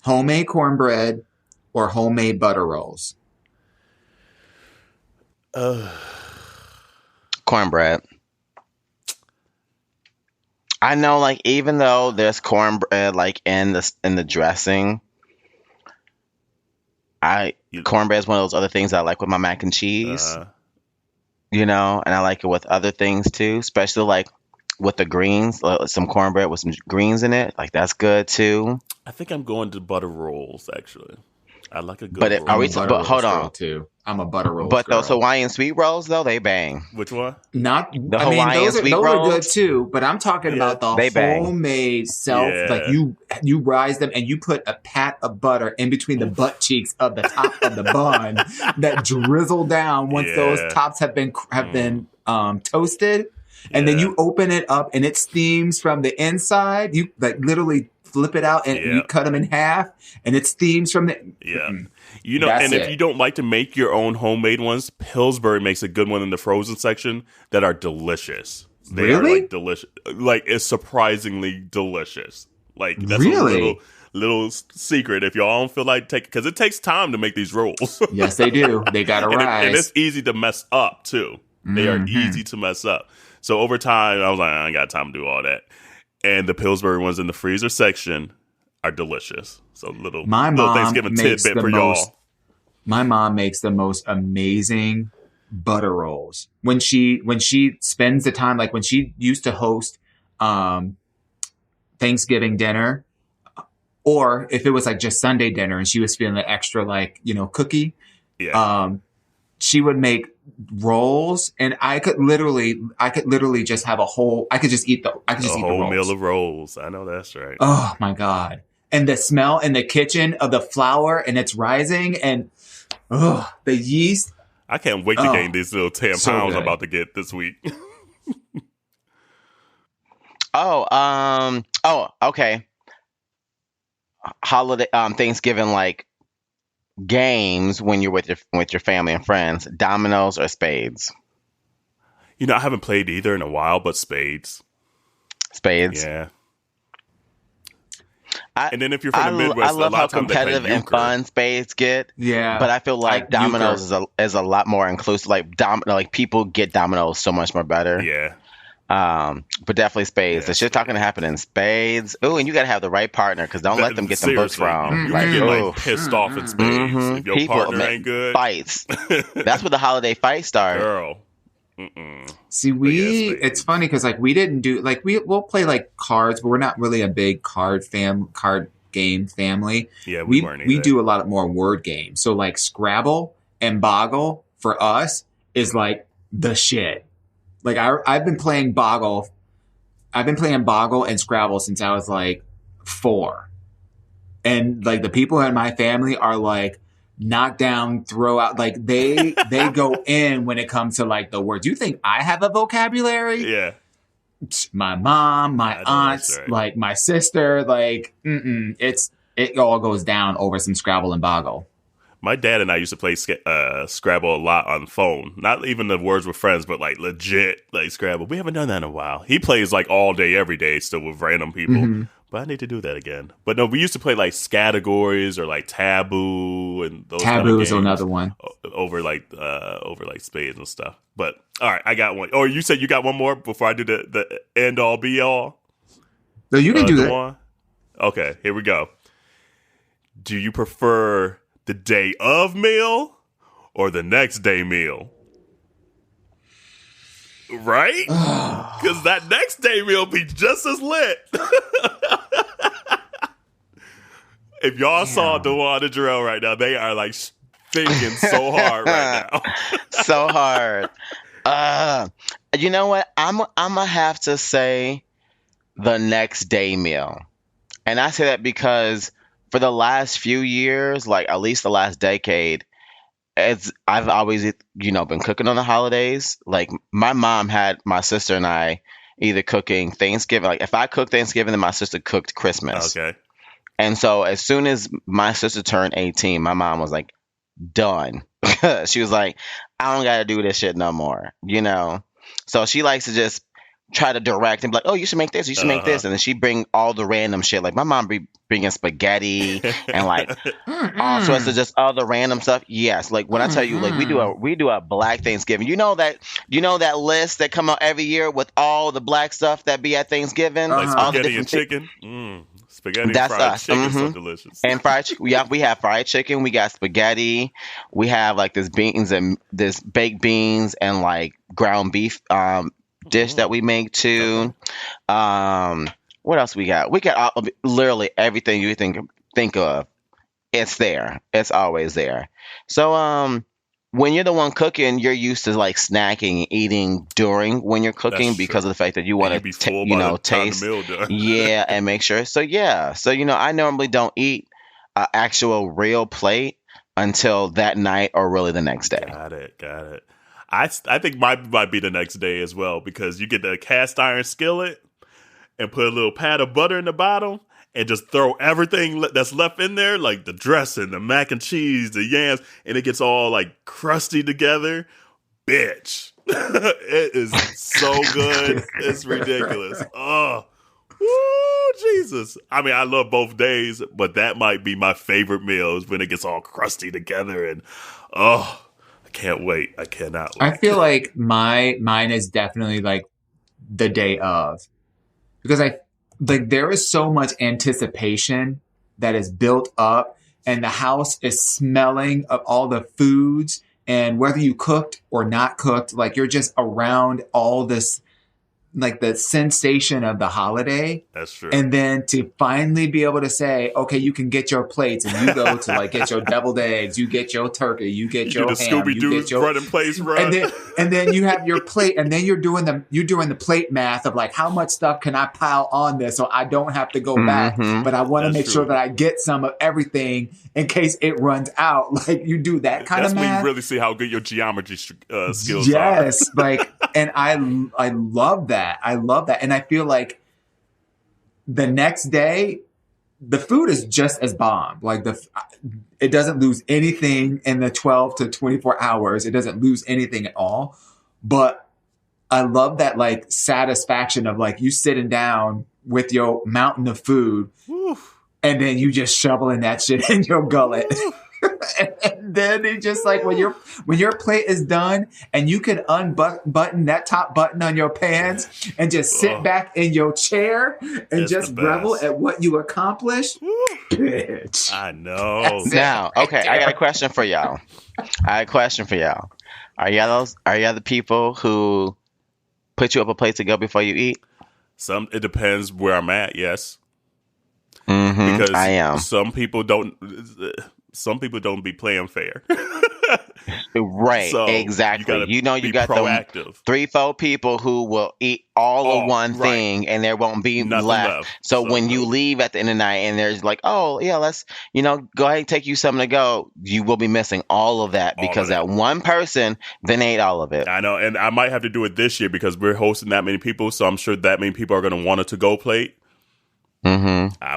Homemade cornbread or homemade butter rolls? Cornbread. I know, like, even though there's cornbread like in the dressing, cornbread is one of those other things I like with my mac and cheese. And I like it with other things too, especially like with the greens, some cornbread with some greens in it. Like that's good too. I think I'm going to butter rolls actually. I like a good But roll. are we? Butter But rolls hold girl, on. too. I'm a butter rolls But girl. those Hawaiian sweet rolls though, they bang. Which one? Not The I mean Hawaiian those sweet are rolls? good too, but I'm talking about the they bang. homemade self. Yeah. Like you rise them and you put a pat of butter in between the butt cheeks of the top of the bun that drizzle down once Yeah. those tops have been toasted. And then Yeah. you open it up and it steams from the inside. You like literally flip it out and Yeah. you cut them in half and it steams from the. Yeah. Mm-mm. You know, That's and if it. you don't like to make your own homemade ones, Pillsbury makes a good one in the frozen section that are delicious. They are Really? like delicious. Like it's surprisingly delicious. Like that's Really? a little secret if y'all don't feel like taking, because it takes time to make these rolls. Yes, they do. They got to and rise. it's easy to mess up too. They are easy to mess up. So over time, I was like, I ain't got time to do all that. And the Pillsbury ones in the freezer section are delicious. So little Thanksgiving tidbit for y'all. My mom makes the most amazing butter rolls. When she spends the time, like when she used to host Thanksgiving dinner, or if it was like just Sunday dinner and she was feeling the extra like, cookie, she would make rolls and I could literally just have I could just eat the whole rolls. meal of rolls. I know that's right. Oh my God. And the smell in the kitchen of the flour and it's rising and the yeast. I can't wait to gain these little 10 so pounds good. I'm about to get this week. Okay. Holiday, Thanksgiving, like games when you're with your family and friends, dominoes or spades? You know, I haven't played either in a while, but spades. Spades. Yeah. And then if you're from the Midwest, I love a lot how of times they play competitive and euchre. fun spades get. Yeah. But I feel like dominoes is a lot more inclusive. Like people get dominoes so much more better. Yeah. But definitely spades. The shit's talking to happen in spades. Ooh, and you gotta have the right partner because don't let them get them books wrong. You Like, get ooh. like pissed off in spades. If your People partner make ain't good, fights. That's where the holiday fights start. girl. See, it's funny because like we didn't do like we'll play like cards, but we're not really a big card game family. Yeah, we weren't either. We do a lot more word games. So like Scrabble and Boggle for us is like the shit. Like I've been playing Boggle and Scrabble since I was like 4. And like the people in my family are like knock down, throw out, like they go in when it comes to like the words. You think I have a vocabulary? Yeah. My mom, my aunts, right. like my sister, like it all goes down over some Scrabble and Boggle. My dad and I used to play Scrabble a lot on the phone. Not even the words with friends, but like legit like Scrabble. We haven't done that in a while. He plays like all day, every day still with random people. But I need to do that again. But no, we used to play like Scattergories or like Taboo and those kind of Taboo games is another one. over like spades and stuff. But all right, I got one. Oh, you said you got one more before I do the end all be all? No, you can do that. One? Okay, here we go. Do you prefer the day of meal or the next day meal? Right? Because that next day meal be just as lit. If y'all saw Dewan and Jarrell right now, they are like thinking so hard right now. So hard. You know what? I'm gonna have to say the next day meal. And I say that because for the last few years, like at least the last decade, I've always, been cooking on the holidays. Like my mom had my sister and I either cooking Thanksgiving. Like if I cooked Thanksgiving, then my sister cooked Christmas. Okay. And so as soon as my sister turned 18, my mom was like, done. She was like, I don't got to do this shit no more, So she likes to just try to direct and be like, oh, you should make this, you should make this. And then she bring all the random shit. Like my mom be bringing spaghetti and like all sorts of just other random stuff. Yes. Like when I tell you, like we do a Black Thanksgiving. You know that list that come out every year with all the Black stuff that be at Thanksgiving? Like all the spaghetti and different chicken? Spaghetti That's fried us. chicken, so delicious. And we have fried chicken. We got spaghetti. We have like this baked beans and like ground beef dish that we make too. What else we got? We got literally everything you think of. It's there. It's always there. So when you're the one cooking, you're used to like snacking and eating during when you're cooking because of the fact that you want to taste, yeah, and make sure. So yeah, so I normally don't eat an actual real plate until that night or really the next day. Got it. I think might be the next day as well, because you get the cast iron skillet and put a little pat of butter in the bottom and just throw everything that's left in there, like the dressing, the mac and cheese, the yams, and it gets all like crusty together. Bitch. It is so good. It's ridiculous. Oh, woo, Jesus. I mean, I love both days, but that might be my favorite meal, is when it gets all crusty together. And I can't wait. I cannot wait. I feel like mine is definitely like the day of, because there is so much anticipation that is built up, and the house is smelling of all the foods. And whether you cooked or not cooked, like you're just around all this, like the sensation of the holiday. That's true. And then to finally be able to say, okay, you can get your plates, and you go to like get your deviled eggs, you get your turkey, you get your ham, Scooby-Doo you get your running place run. and then you have your plate, and then you're doing the plate math of like, how much stuff can I pile on this so I don't have to go back, but I want to make sure that I get some of everything in case it runs out. Like you do that kind of math. That's when you really see how good your geometry skills are. Yes, like, and I love that. I love that. And I feel like the next day, the food is just as bomb. Like it doesn't lose anything in the 12 to 24 hours. It doesn't lose anything at all. But I love that like satisfaction of like you sitting down with your mountain of food, and then you just shoveling that shit in your gullet. And then it just like when your plate is done and you can unbutton that top button on your pants and just sit back in your chair and just revel at what you accomplished. Bitch. I know. Now, okay, I got a question for y'all. Are y'all the people who put you up a plate to go before you eat? It depends where I'm at. Yes. Mm-hmm, because I am. Some people don't be playing fair. Right, So exactly. You got proactive. the 3-4 people who will eat all of one thing, and there won't be Nothing left. So when you leave at the end of the night and there's like, oh yeah, let's go ahead and take you something to go, you will be missing all of that because that one person then ate all of it. I know, and I might have to do it this year because we're hosting that many people, so I'm sure that many people are going to want a to-go plate. Mm-hmm. I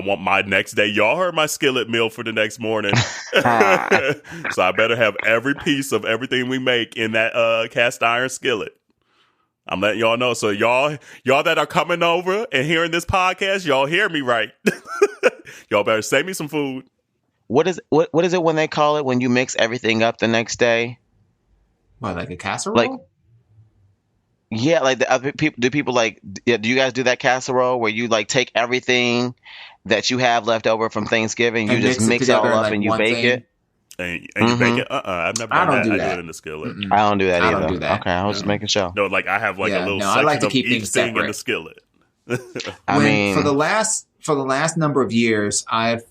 want my next day. Y'all heard my skillet meal for the next morning. So I better have every piece of everything we make in that cast iron skillet. I'm letting y'all know. So y'all that are coming over and hearing this podcast, y'all hear me right. Y'all better save me some food. What is it when they call it when you mix everything up the next day? What, like a casserole? Like, yeah, like the other people. Do people do you guys do that casserole where you like take everything that you have left over from Thanksgiving, you just mix it all up and you bake it? And you bake it? I've never done that. I do it in the skillet. I don't do that either. I don't do that. Okay, I was just making sure. No, like I have like a little section like to of keep each things thing separate in the skillet. For the last number of years, I've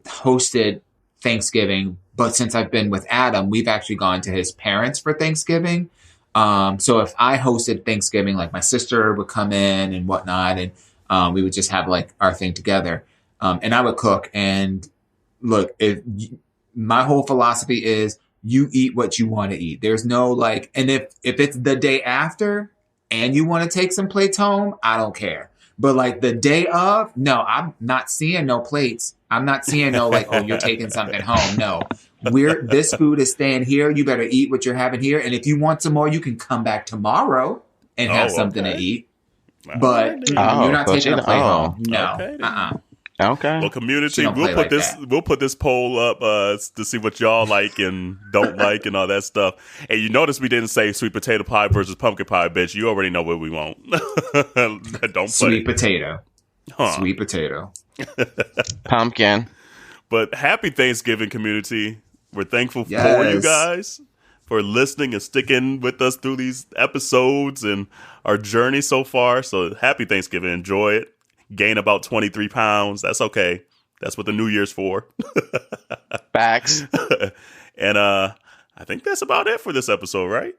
hosted Thanksgiving, but since I've been with Adam, we've actually gone to his parents for Thanksgiving. So if I hosted Thanksgiving, like my sister would come in and whatnot, and we would just have like our thing together. And I would cook. And look, my whole philosophy is you eat what you want to eat. There's no like, and if it's the day after and you want to take some plates home, I don't care. But like the day of, no, I'm not seeing no plates. I'm not seeing no like, oh, you're taking something home. No, this food is staying here. You better eat what you're having here. And if you want some more, you can come back tomorrow and have something to eat. But you're not taking a plate home. No. Okay. Okay. Well, community, we'll put this poll up to see what y'all like and don't like and all that stuff. And you notice we didn't say sweet potato pie versus pumpkin pie, bitch. You already know what we want. Don't play. Sweet potato. Huh. Sweet potato. Pumpkin. But happy Thanksgiving, community. We're thankful for you guys for listening and sticking with us through these episodes and our journey so far. So happy Thanksgiving. Enjoy it. Gain about 23 pounds. That's okay. That's what the New Year's for. Facts. And I think that's about it for this episode, right?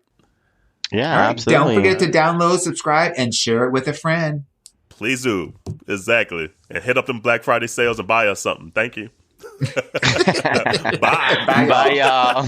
Yeah, right, absolutely. Don't forget to download, subscribe, and share it with a friend. Please do. Exactly. And hit up them Black Friday sales and buy us something. Thank you. Bye. Bye, y'all.